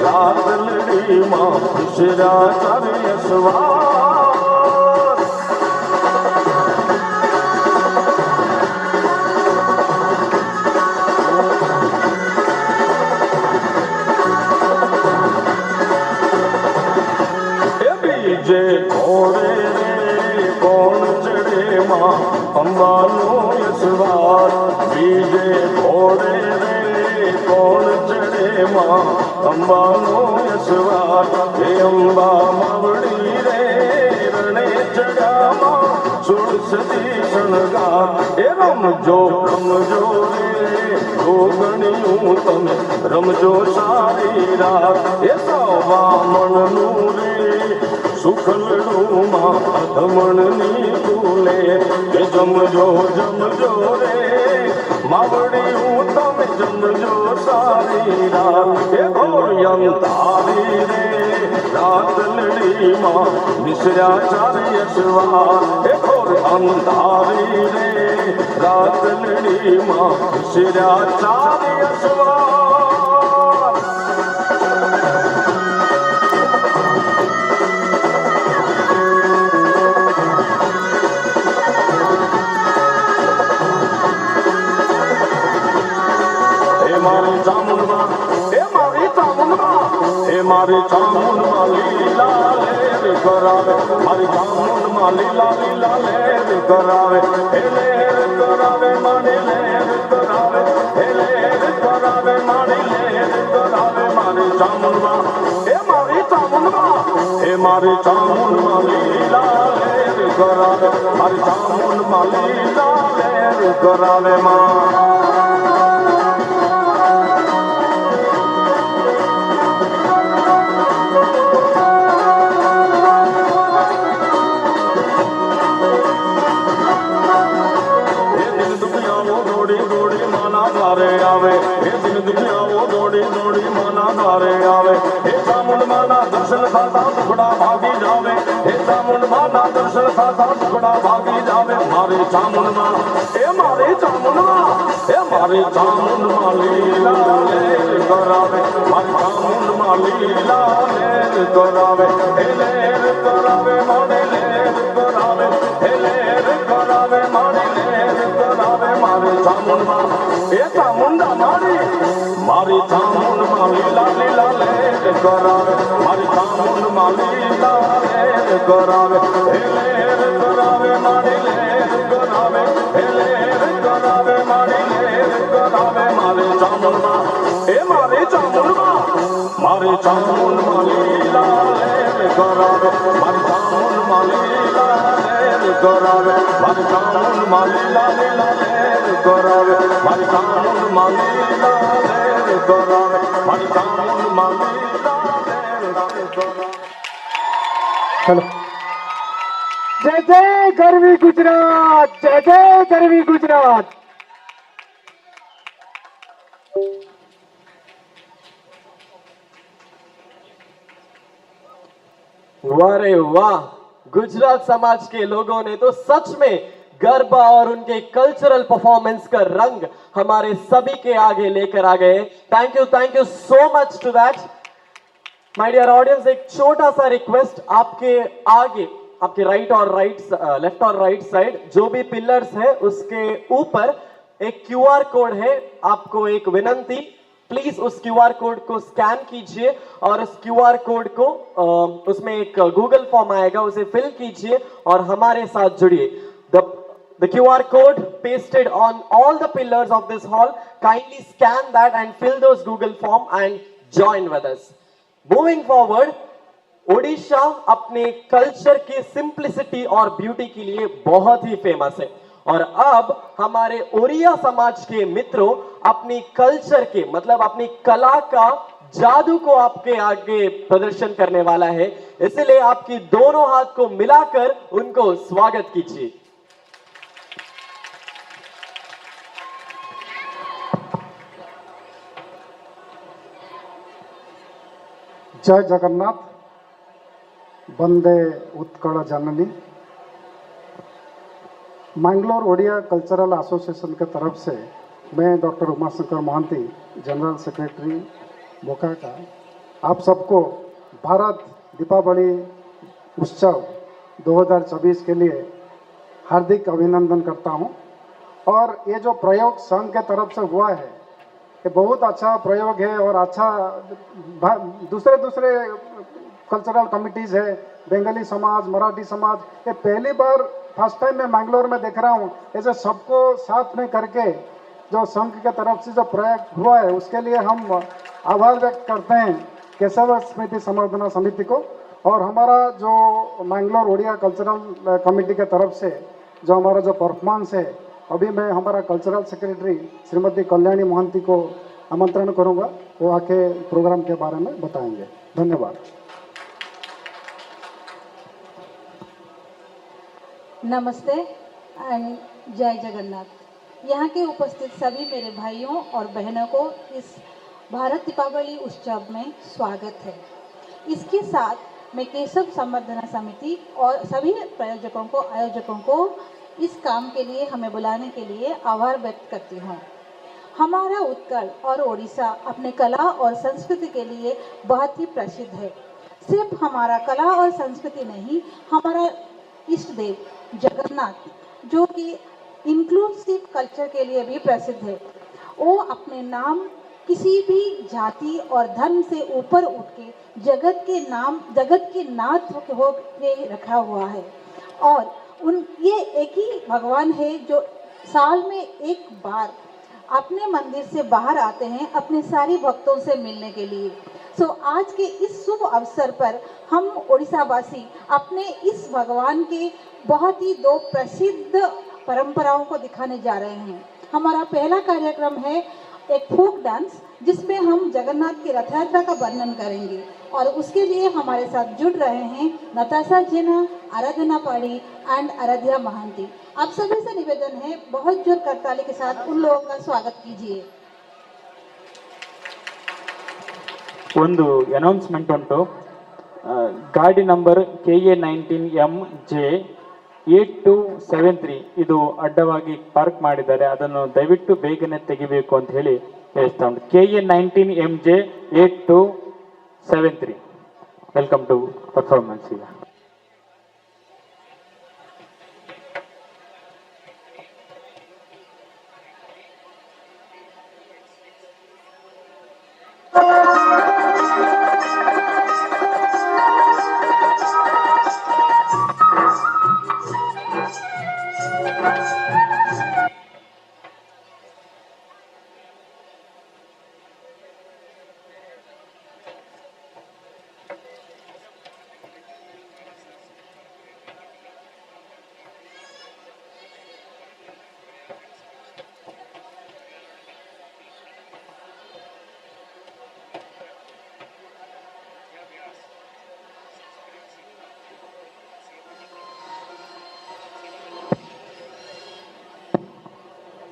રાત લડી માં ખુશરા ચારે સવાર જે ઘોડે રે કોણ ચડે માં અંબાનો યશવાર બીજે ઘોડે રે કોણ ચડે માં અંબાનો યશવાર હે અંબા માવડી રે રણે ચડ્યામાં સુળસજી શણગાર એ રમજો રમજો રે ગોગણિયું તમે રમજો સારી રાત એ સવામણનું રે સુખલડું માં અધમણની ભૂલે એ જમજો જમજો રે માવડિયું તમે જમજો સારી રાત એ ઘોર અંધારી રે રાત લડી માં નિશર્યા ચારે સવાર એ ઘોર અંધારી રે રાત લડી માં નિશર્યા ચારે સવાર મારી ચામુંડમાં લીલા લેર કરાવે મારી ચામુંડમાં લીલા લીલા લેર કરાવે હે લેર કરાવે મારી લેર કરાવે હે લેર કરાવે મારી લેર કરાવે મારી ચામુંડમાં હે મારી ચામુંડમાં લીલા લેર કરાવે મારી ચામુંડમાં લીલા લેર કરાવે માં આવે એ દિન દુનિયાઓ દોડી દોડી માના દ્વારે આવે એ ચામુંડ માના દર્શન થતા टुकड़ा भागी जावे हे चामुंड माँ ना दर्शन साता टुकड़ा भागी जावे मारे चामुंड माँ हे मारे चामुंड माँ हे मारे चामुंड माँ लीला लेर करावे मारे चामुंड माँ लीला लेर करावे हे लेर करावे मारे लेर करावे हे लेर करावे मारे लेर करावे मारे चामुंड माँ हे चामुंडा मारी मारी चामुंड माँ लीला लीला लेर करावे मारी चामुंड माँ लीला लेर करावे हे लेर करावे मारी लेर करावे हे लेर करावे मारी लेर करावे मारे चामुंड माँ हे मारे चामुंड माँ मारे चामुंड माँ लीला लेर करावे मारी चामुंड माँ लीला लेर करावे मारी चामुंड माँ लीला लीला लेर करावे मारी चामुंड माँ लीला लेर करावे मारी चामुंड माँ लीला लेर करावे। चलो जय जय गरवी गुजरात, जय जय गरवी गुजरात। वाह रे वाह, गुजरात समाज के लोगों ने तो सच में गरबा और उनके कल्चरल परफॉर्मेंस का रंग हमारे सभी के आगे लेकर आ गए। Thank you so much to that. My dear audience, एक छोटा सा रिक्वेस्ट, आपके आगे, आपके राइट और लेफ्ट और राइट साइड जो भी पिलर्स है उसके ऊपर एक QR कोड है। आपको एक विनंती, प्लीज उस QR कोड को स्कैन कीजिए और उस QR कोड को उसमें एक गूगल फॉर्म आएगा, उसे फिल कीजिए और हमारे साथ जुड़िए। The QR code pasted on all the pillars of this hall. Kindly scan that and fill those Google form and join with us. Moving forward, Odisha अपने कल्चर की सिंप्लिसिटी और ब्यूटी के लिए बहुत ही फेमस है और अब हमारे ओडिया समाज के मित्रों अपनी कल्चर के मतलब अपनी कला का जादू को आपके आगे प्रदर्शन करने वाला है। इसलिए आपकी दोनों हाथ को मिलाकर उनको स्वागत कीजिए। जय जगन्नाथ, वंदे उत्कल जननी। मैंगलोर ओडिया कल्चरल एसोसिएशन के तरफ से मैं doctor Umashankar Mohanty, general secretary बोकाका, आप सबको भारत दीपावली उत्सव 2024 के लिए हार्दिक अभिनंदन करता हूं। और ये जो प्रयोग संघ के तरफ से हुआ है ये बहुत अच्छा प्रयोग है और अच्छा दूसरे कल्चरल कमिटीज़ है, बंगाली समाज, मराठी समाज, ये पहली बार फर्स्ट टाइम मैं मैंगलोर में देख रहा हूँ। ऐसे सबको साथ में करके जो संघ के तरफ से जो प्रयोग हुआ है उसके लिए हम आभार व्यक्त करते हैं केशव स्मृति संवर्धना समिति को। और हमारा जो मैंगलोर ओडिया कल्चरल कमेटी के तरफ से जो हमारा जो परफॉर्मेंस है, अभी मैं हमारा कल्चरल सेक्रेटरी श्रीमती कल्याणी मोहंती को आमंत्रण करूंगा, वो आके प्रोग्राम के बारे में बताएंगे। धन्यवाद। नमस्ते एंड जय जगन्नाथ। यहाँ के उपस्थित सभी मेरे भाइयों और बहनों को इस भारत दीपावली उत्सव में स्वागत है। इसके साथ मैं केशव संवर्धना समिति और सभी आयोजकों को इस काम के लिए हमें बुलाने के लिए आभार व्यक्त करती हूँ। हमारा उत्कल और ओडिशा अपने कला और संस्कृति के लिए बहुत ही प्रसिद्ध है। सिर्फ हमारा कला और संस्कृति नहीं, हमारा इष्ट देव जगन्नाथ जो कि इंक्लूसिव कल्चर के लिए भी प्रसिद्ध है। वो अपने नाम किसी भी जाति और धर्म से ऊपर उठ के जगत के नाथ हो के रखा हुआ है। और ये एक ही भगवान है जो साल में एक बार अपने मंदिर से बाहर आते हैं अपने सारे भक्तों से मिलने के लिए। आज के इस शुभ अवसर पर हम ओडिशावासी अपने इस भगवान के बहुत ही दो प्रसिद्ध परंपराओं को दिखाने जा रहे हैं। हमारा पहला कार्यक्रम है एक फोक डांस जिसमें हम जगन्नाथ की रथ यात्रा का वर्णन करेंगे और उसके लिए हमारे साथ जुड़ रहे हैं नताशा जेना, आराधना पाड़ी एंड आराध्या महांती। आप सभी से निवेदन है बहुत जोर करताली के साथ उन लोगों का स्वागत कीजिए। ಒಂದು ಅನೌನ್ಸ್ಮೆಂಟ್ ಉಂಟು, ಗಾಡಿ ನಂಬರ್ KA19MJ8273 ಇದು ಅಡ್ಡವಾಗಿ ಪಾರ್ಕ್ ಮಾಡಿದ್ದಾರೆ, ಅದನ್ನು ದಯವಿಟ್ಟು ಬೇಗನೆ ತೆಗಿಬೇಕು ಅಂತ ಹೇಳಿ ಹೇಳ್ತಾ ಉಂಟು. KA19MJ8273. Welcome to performance. ಈಗ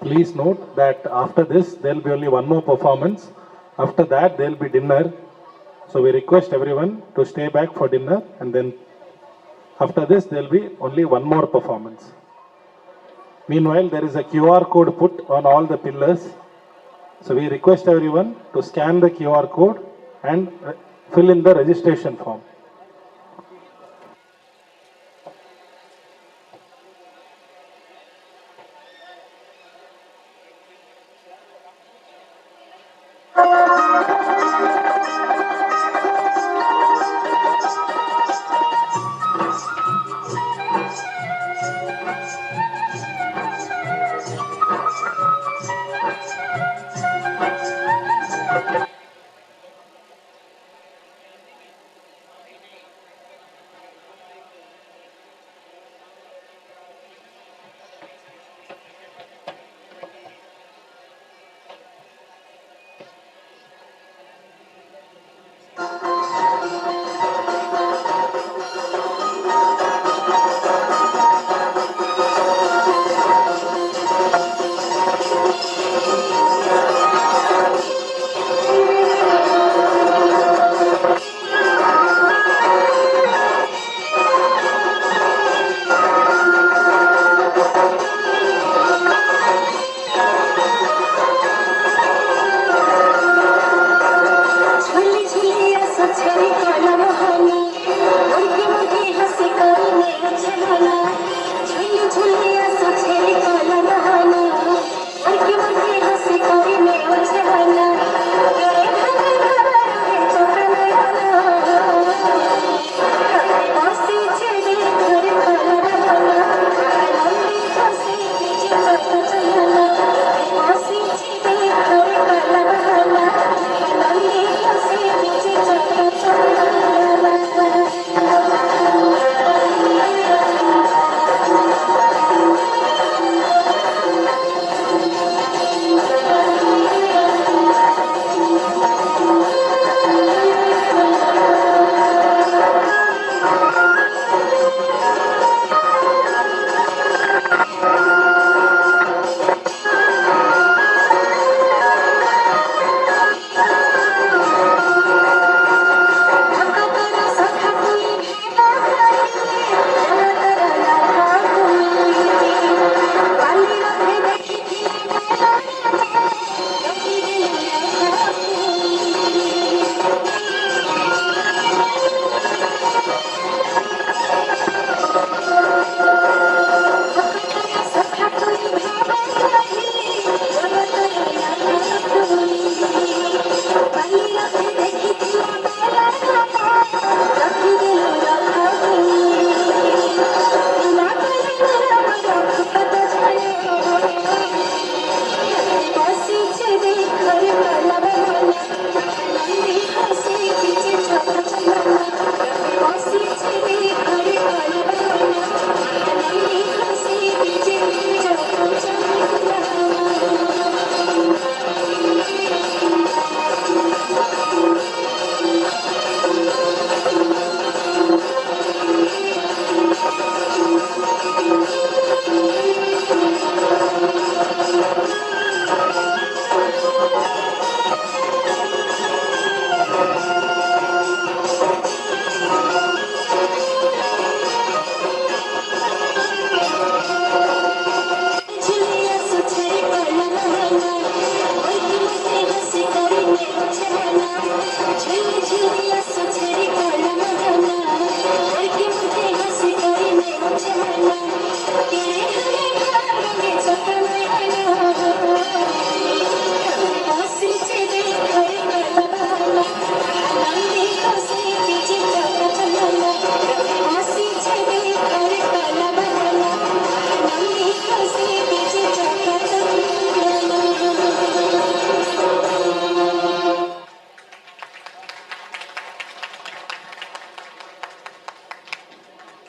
Please note that after this there will be only one more performance. After that there will be dinner. So we request everyone to stay back for dinner, and then after this there will be only one more performance. Meanwhile, there is a QR code put on all the pillars. So we request everyone to scan the QR code and fill in the registration form.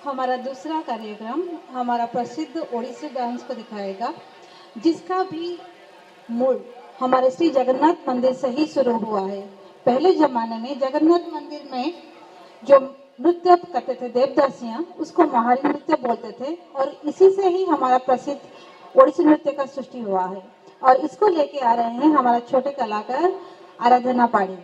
हमारा दूसरा कार्यक्रम हमारा प्रसिद्ध Odissi dance को दिखाएगा, जिसका भी मूल हमारे श्री जगन्नाथ मंदिर से ही शुरू हुआ है। पहले जमाने में जगन्नाथ मंदिर में जो नृत्य करते थे देवदासियाँ, उसको महारी नृत्य बोलते थे और इसी से ही हमारा प्रसिद्ध ओडिसी नृत्य का सृष्टि हुआ है। और इसको लेके आ रहे हैं हमारा छोटे कलाकार आराधना पाड़ी।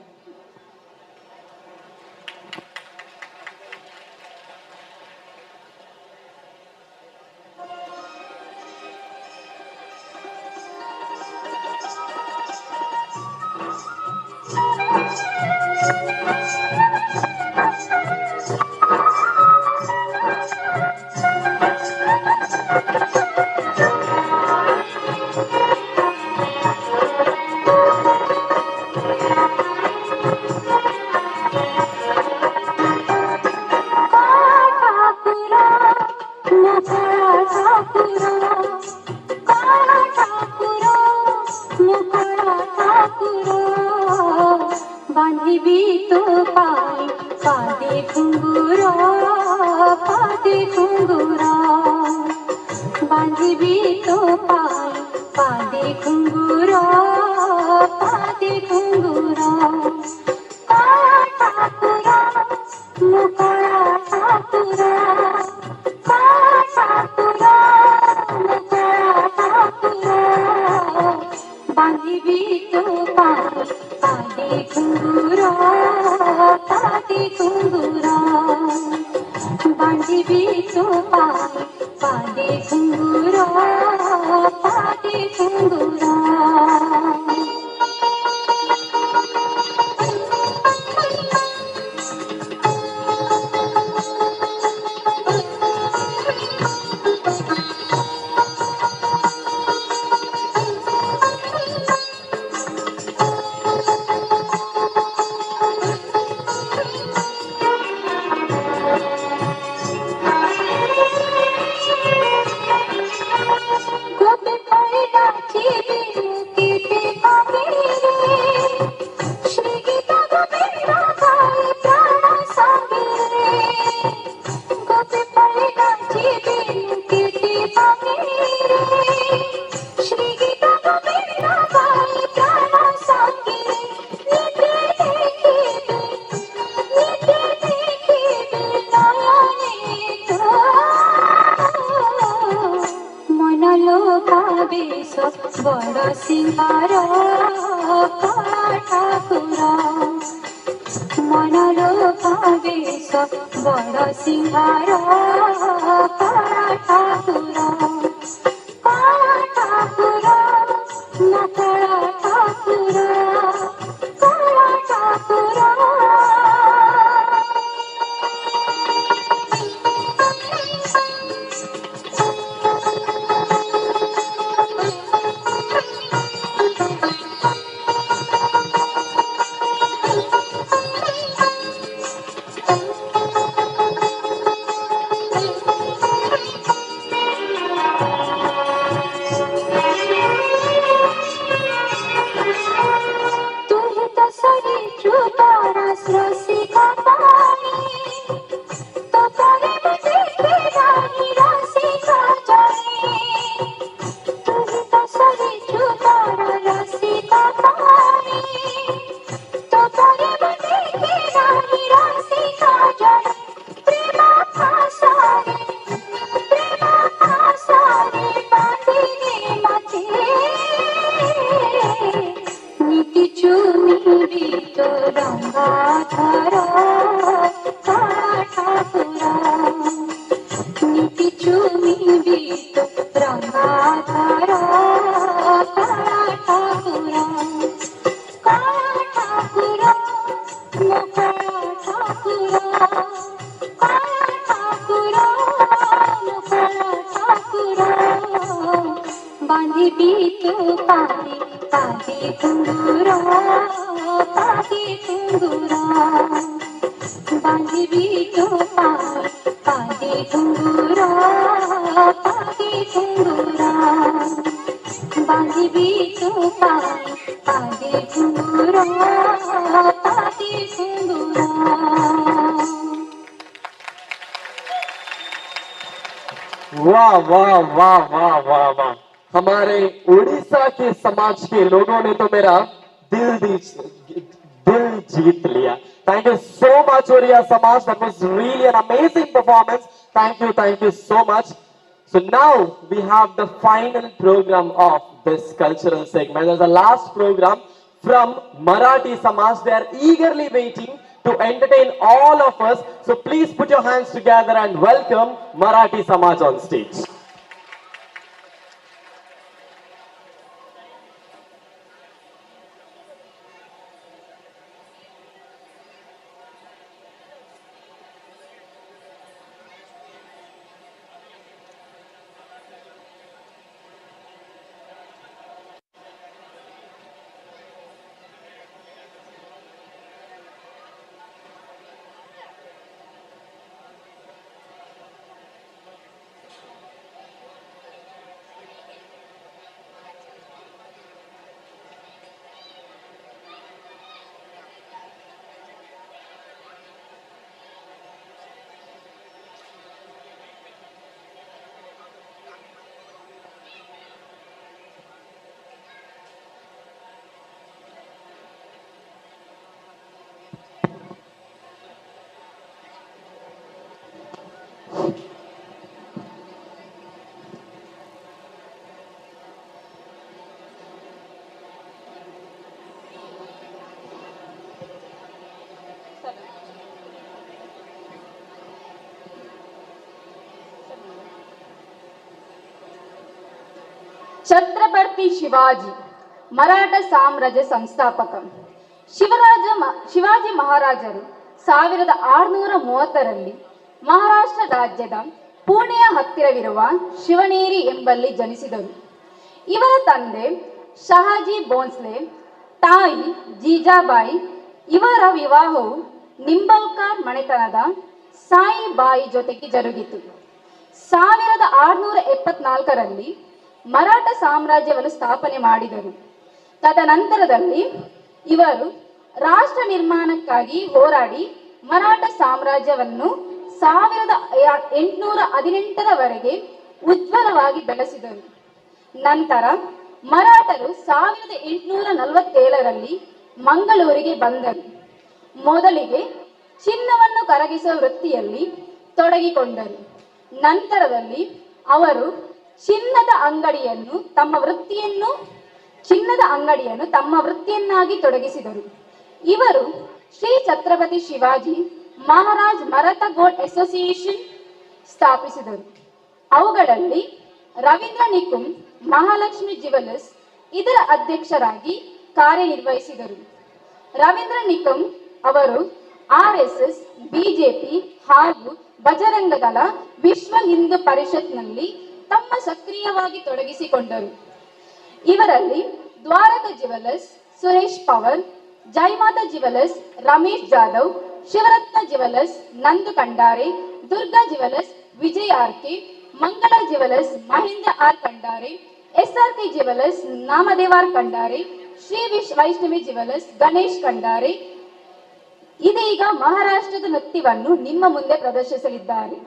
वाह वाह वाह वाह वाह वाह, हमारे उड़ीसा के समाज के लोगों ने तो मेरा दिल जीत लिया। Thank you so much, Oriya Samaj. That was really an amazing performance. Thank you so much. So now we have the final program of this cultural segment. There's the last program from Marathi Samaj. They are eagerly waiting to entertain all of us. So please put your hands together and welcome Marathi Samaj on stage. Chhatrapati Shivaji Maratha ಸಾಮ್ರಾಜ್ಯ ಸಂಸ್ಥಾಪಕ ಶಿವಾಜಿ ಮಹಾರಾಜರು 1630ರಲ್ಲಿ ಮಹಾರಾಷ್ಟ್ರ ರಾಜ್ಯದ ಪುಣೆಯ ಹತ್ತಿರವಿರುವ ಶಿವನೇರಿ ಎಂಬಲ್ಲಿ ಜನಿಸಿದರು. ಇವರ ತಂದೆ ಶಹಾಜಿ ಭೋಂಸ್ಲೆ, ತಾಯಿ ಜೀಜಾಬಾಯಿ. ಇವರ ವಿವಾಹವು ನಿಂಬಲ್ಕರ್ ಮನೆತನದ ಸಾಯಿಬಾಯಿ ಜೊತೆಗೆ ಜರುಗಿತು. 1674ರಲ್ಲಿ ಮರಾಠ ಸಾಮ್ರಾಜ್ಯವನ್ನು ಸ್ಥಾಪನೆ ಮಾಡಿದರು. ತದನಂತರದಲ್ಲಿ ಇವರು ರಾಷ್ಟ್ರ ನಿರ್ಮಾಣಕ್ಕಾಗಿ ಹೋರಾಡಿ ಮರಾಠ ಸಾಮ್ರಾಜ್ಯವನ್ನು 1818ರವರೆಗೆ ಉಜ್ವಲವಾಗಿ ಬೆಳೆಸಿದರು. ನಂತರ ಮರಾಠರು 1847ರಲ್ಲಿ ಮಂಗಳೂರಿಗೆ ಬಂದರು. ಮೊದಲಿಗೆ ಚಿನ್ನವನ್ನು ಕರಗಿಸುವ ವೃತ್ತಿಯಲ್ಲಿ ತೊಡಗಿಕೊಂಡರು. ನಂತರದಲ್ಲಿ ಅವರು ಚಿನ್ನದ ಅಂಗಡಿಯನ್ನು ತಮ್ಮ ವೃತ್ತಿಯನ್ನಾಗಿ ತೊಡಗಿಸಿದರು. ಇವರು ಶ್ರೀ ಛತ್ರಪತಿ ಶಿವಾಜಿ ಮಹಾರಾಜ್ ಮರಾಠಾ ಗೋಲ್ಡ್ ಅಸೋಸಿಯೇಷನ್ ಸ್ಥಾಪಿಸಿದರು. ಅವುಗಳಲ್ಲಿ ರವೀಂದ್ರ ನಿಕುಂಬ್ ಮಹಾಲಕ್ಷ್ಮಿ ಜ್ಯುವೆಲರ್ಸ್ ಇದರ ಅಧ್ಯಕ್ಷರಾಗಿ ಕಾರ್ಯನಿರ್ವಹಿಸಿದರು. ರವೀಂದ್ರ ನಿಕುಂಬ್ ಅವರು RSS, ಬಿಜೆಪಿ ಹಾಗೂ ಬಜರಂಗ ದಳ, ವಿಶ್ವ ಹಿಂದೂ ಪರಿಷತ್ನಲ್ಲಿ ತಮ್ಮ ಸಕ್ರಿಯವಾಗಿ ತೊಡಗಿಸಿಕೊಂಡರು. ಇವರಲ್ಲಿ Dwaraka jewellers Suresh Pawar, Jayamata jewellers Ramesh Jadhav, Shivaratna jewellers Nandu Kandare, Durga jewellers Vijay R K, Mangala jewellers Mahendra R Kandare, SRK jewellers Namdevar Kandare, Shri Vaishnavi jewellers Ganesh Kandare ಇದೀಗ ಮಹಾರಾಷ್ಟ್ರದ ನೃತ್ಯವನ್ನು ನಿಮ್ಮ ಮುಂದೆ ಪ್ರದರ್ಶಿಸಲಿದ್ದಾರೆ.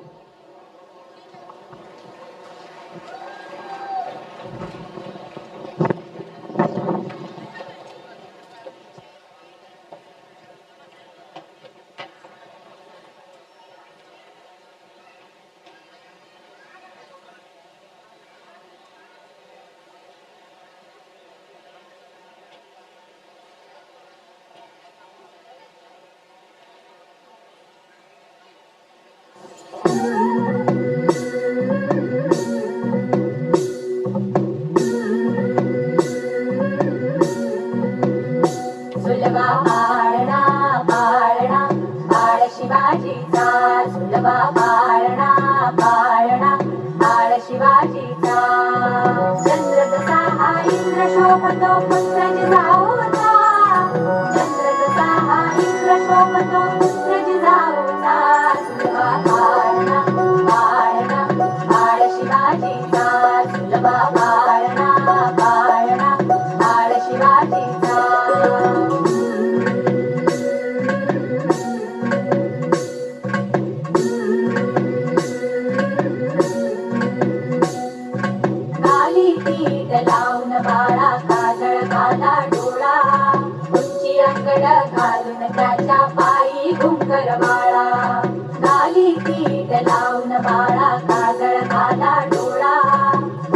लावून बाळा काजळ घाला डोळा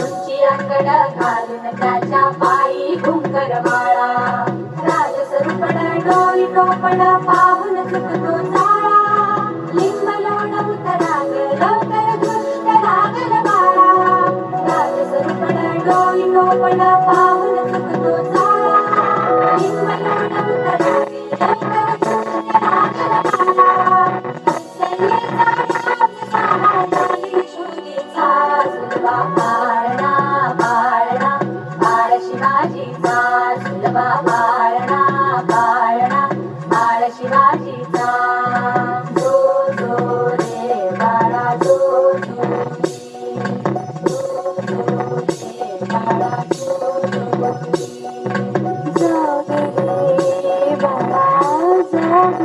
उंची अंगड घालून त्याच्या पायी घुंगर बाळा राजसरुपड डोई टोपड पाहून चुकतो चाळा लिंब लोण उतराग लवकर दृष्ट लागल बाळा राजसरुपड डोई टोपड पाहून चुकतो चाळा लिंब लोण उतराग लवकर दृष्ट लागल बाळा सुलभा पाळणा पाळणा बाळ शिवाजीचा सुलभा पाळणा पाळणा बाळ शिवाजीचा जो जो रे बाळा जो जो रे बाळा जो जाग रे बाळा जाग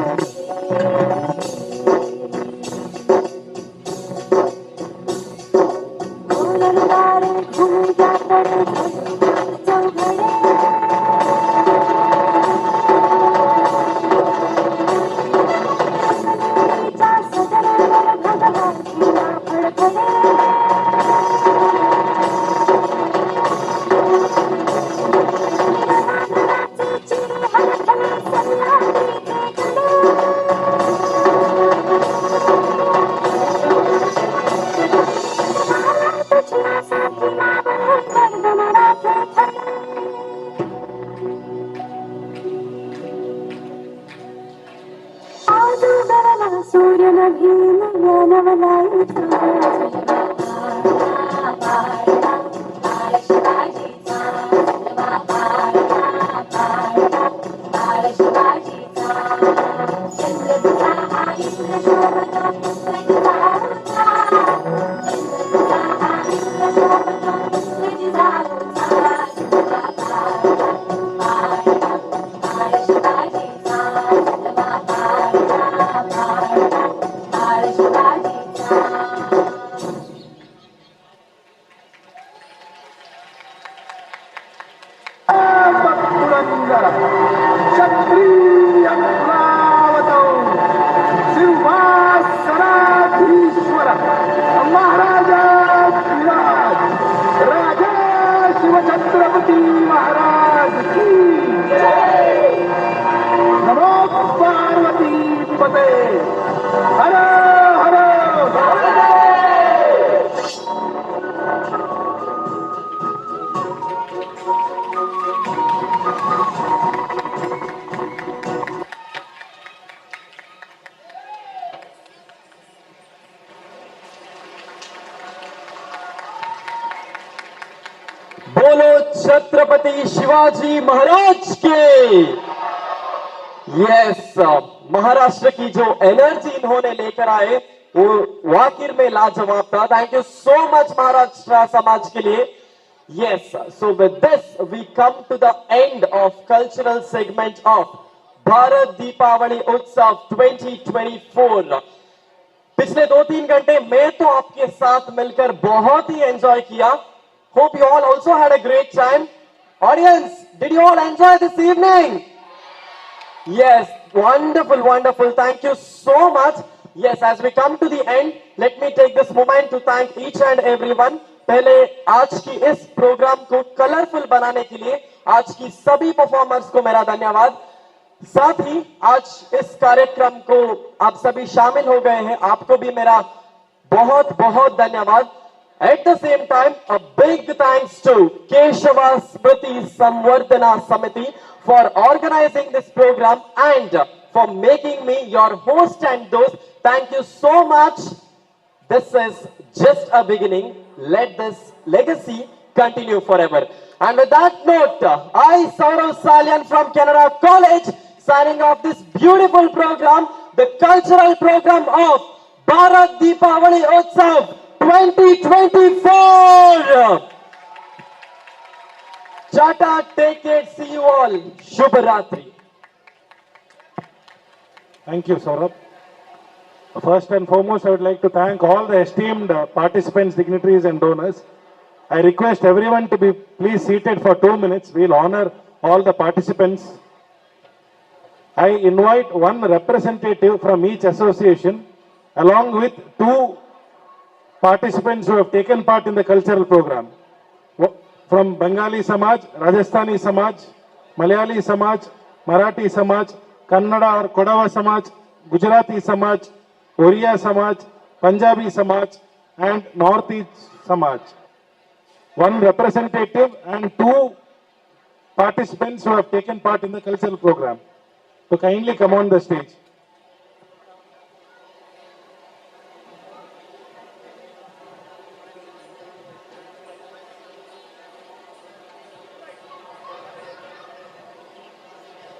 बोलो छत्रपति शिवाजी महाराज के। यस, महाराष्ट्र की जो एनर्जी इन्होंने लेकर आए वो वाकई में लाजवाब था। Thank you so much Maharashtra Samaj के लिए। Yes, so with this we come to the end of cultural segment of Bharat Deepavali Utsav 2024। पिछले 2-3 घंटे मैं तो आपके साथ मिलकर बहुत ही एंजॉय किया। Hope you all also had a great time. Audience, did you all enjoy this evening? Yes, wonderful, wonderful. Thank you so much. Yes, as we come to the end, let me take this moment to thank each and everyone. पहले आज की इस programme को colourful बनाने के लिए आज की सभी परफॉर्मर्स को मेरा धन्यवाद। साथ ही आज इस कार्यक्रम को आप सभी शामिल हो गए हैं, आपको भी मेरा बहुत बहुत धन्यवाद। At the same time, a big thanks to Keshava Smriti Samvardhana Samiti for organizing this program and for making me your host and host. Thank you so much. This is just a beginning. Let this legacy continue forever. And with that note, I, Saurav Salyan from Canada College, signing off this beautiful program, the cultural program of Bharat Deepavali Utsav 2024. Tata, take it, see you all. Shubh Ratri. Thank you, Saurabh. First and foremost, I would like to thank all the esteemed participants, dignitaries and donors. I request everyone to be please seated for 2 minutes. We'll honor all the participants. I invite one representative from each association along with 2 participants who have taken part in the cultural program. From Bengali Samaj, Rajasthani Samaj, Malayali Samaj, Marathi Samaj, Kannada or Kodava Samaj, Gujarati Samaj, Oriya Samaj, Punjabi Samaj and Northeast Samaj. One representative and 2 participants who have taken part in the cultural program. So kindly come on the stage.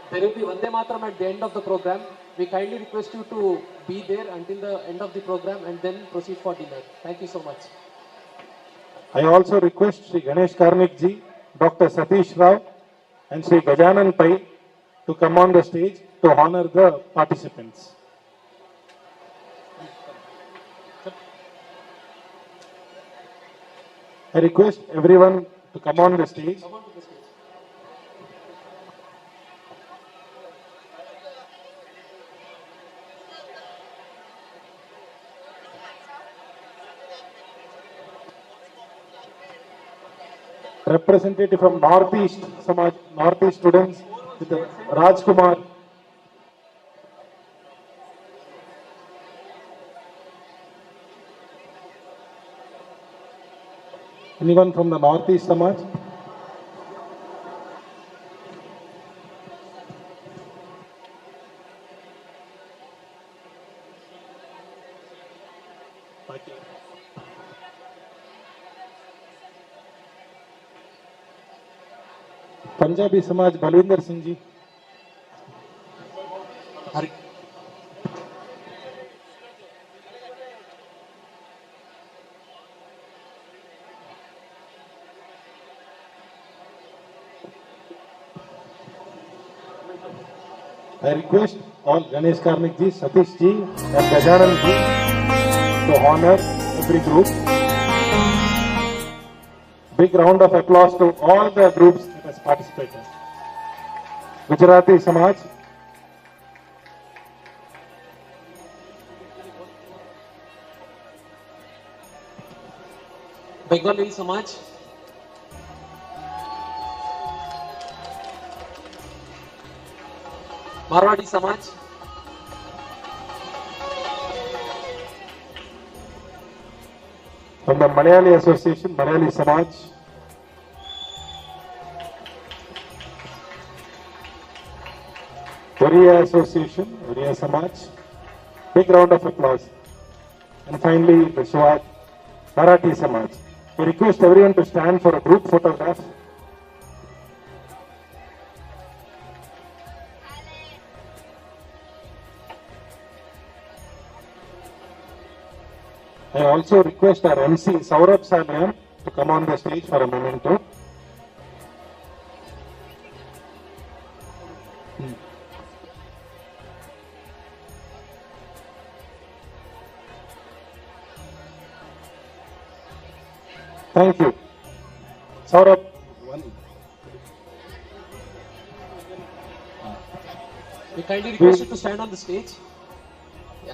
There will be Vande Mataram at the end of the program. We kindly request you to be there until the end of the program and then proceed for dinner. Thank you so much. I also request Sri Ganesh Karnik ji, Dr. Satish Rao and Sri Gajanan Pai to come on the stage to honor the participants. I request everyone to come on the stage. Representative from Northeast Samaj, Northeast students with Rajkumar. Anyone from the Northeast Samaj? Punjabi Samaj, Balwinder Singh ji. I request all Ganesh Karnik ji, Satish ji and Gajanan ji to honor every group. Big round of applause to all the groups that has participated. Gujarati Samaj, Bengali Samaj, Marwadi Samaj, from the Malayali Association, Malayali Samaj, Oriya Association, Oriya Samaj, big round of applause. And finally, the Shwat, Marathi Samaj. We request everyone to stand for a group photograph. I also request our MC Saurabh Salian to come on the stage for a memento. Thank you. Saurabh, we kindly request you to stand on the stage. Yeah.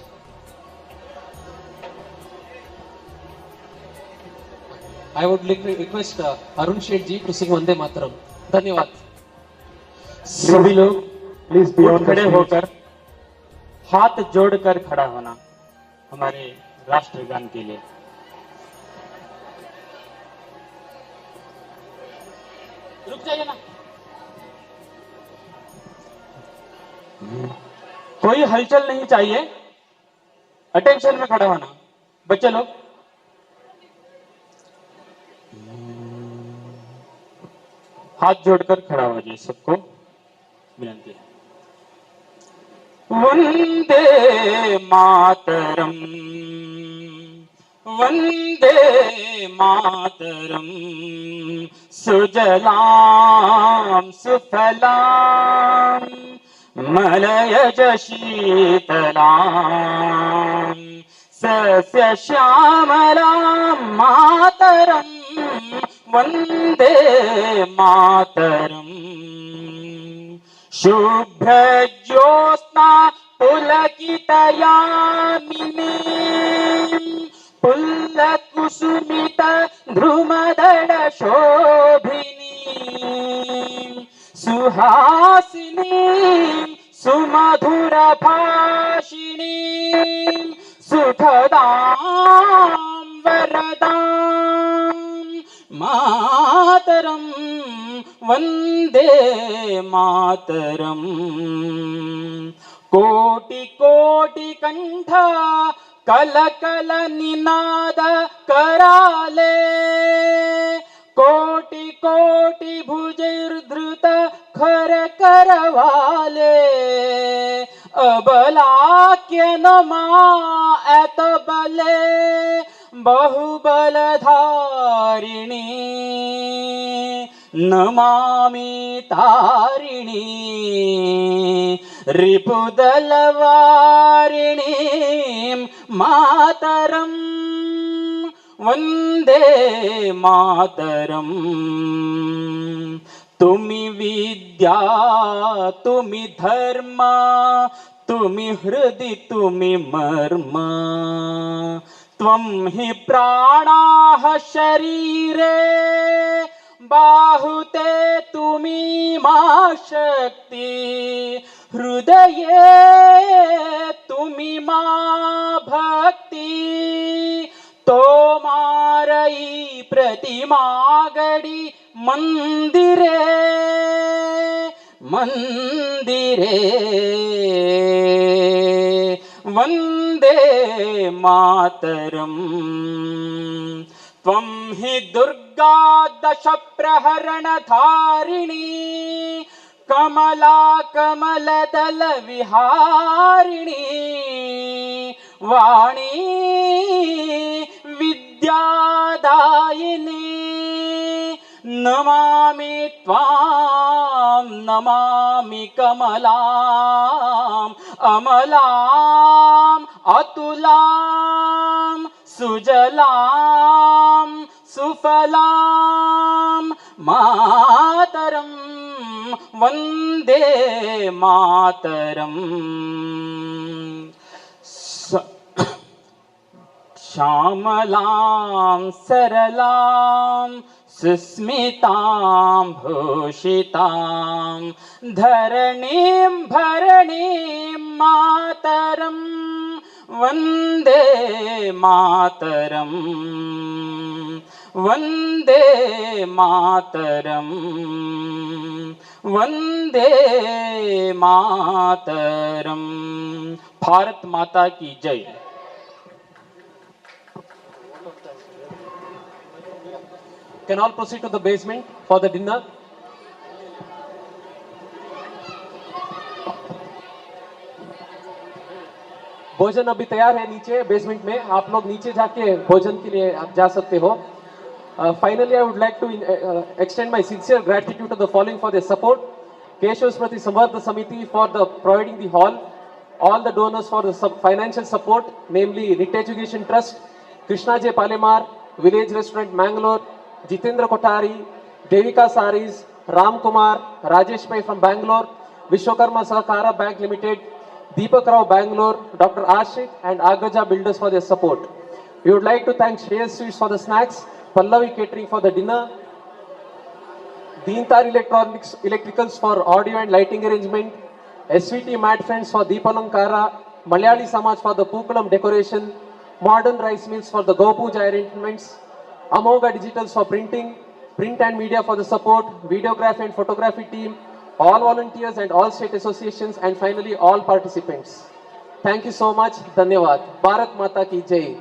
I would like to request Arun Sheth ji to sing Vande Mataram. धन्यवाद. सभी लोग please उठ खड़े होकर हाथ जोड़कर खड़ा होना हमारे राष्ट्रगान के लिए. रुक जाइए ना. कोई हलचल नहीं चाहिए. अटेंशन में खड़ा होना बच्चे लोग. हाथ जोड़कर खड़ा हो जाइए. सबको विनती है. वंदे मातरम, वंदे मातरम, सुजलाम सुफलाम मलयज शीतलाम सस्य श्यामलाम मातरम वंदे मातरम. शुभ्र ज्योत्स्ना पुलकितयामिनी पुल्लकुसुमित ध्रुमदल शोभिनी सुहासिनी सुमधुर भाषिणी सुखदां वरदां मातरं वन्दे मातरम् कोटि कोटि कंठ कल कल निनाद कराले कोटि कोटि भुजर्धृत खर करवाले अबलाक्य नमा एत बले बहुबलधारिणी नमामि तारिणी रिपुदलवारिणीं मातरं वन्दे मातरम् तुमि विद्या तुमि धर्म तुमि हृदि तुमि मर्म त्वं हि प्राणाः शरीरे बाहुते तुमि मा शक्ति हृदये तुमि मा भक्ति तो मारई प्रतिमा गड़ी मंदिरे मंदिरे वंदे मातरम त्वं हि दुर्गा दश प्रहरण धारिणी कमला कमलदल विहारिणी वाणी विद्यादायिनी नमामि त्वां नमामि कमलाम् अमलाम् अतुलाम् सुजलां सुफलां मातरं वन्दे मातरम् श्यामलां सरलां सुस्मितां भूषितां धरणीं भरणीं मातरं वन्दे मातरं वन्दे मातरं वन्दे मातरं भारत माता की जय। Can all proceed to the basement for the dinner? भोजन अभी तैयार है नीचे बेसमेंट में, आप लोग नीचे जाके भोजन के लिए आप जा सकते हो. Finally, I would like to extend my sincere gratitude to the following for their support: Keshav Smriti Samvardhana Samiti for the providing the hall, all the donors for the financial support, namely Rit Education Trust, Krishna J. Palemar, Village Restaurant Mangalore, Jitendra Kotari, Devika Saris, Ram Kumar, Rajesh Pai from Bangalore, Vishwakarma Sahakara Bank Limited, Deepak Rao Bangalore, Dr. Ashit and Agraja Builders for their support. We would like to thank Shreyas Sweets for the snacks, Pallavi Catering for the dinner, Deentar Electricals for audio and lighting arrangement, SVT Mat Friends for Deepalankara, Malayali Samaj for the Pookalam decoration, Modern Rice Mills for the Gopuja arrangements, Amoga Digitals for printing, Print and Media for the support, Videography and Photography team, all volunteers and all state associations, and finally all participants. Thank you so much. Dhanyawad. Bharat Mata ki Jai.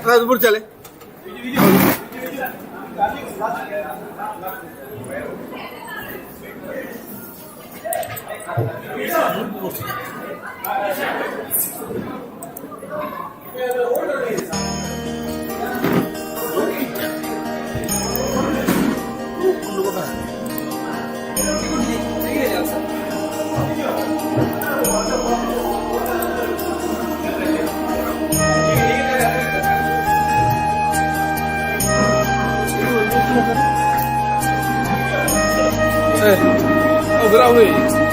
Rajpur चले Bravo.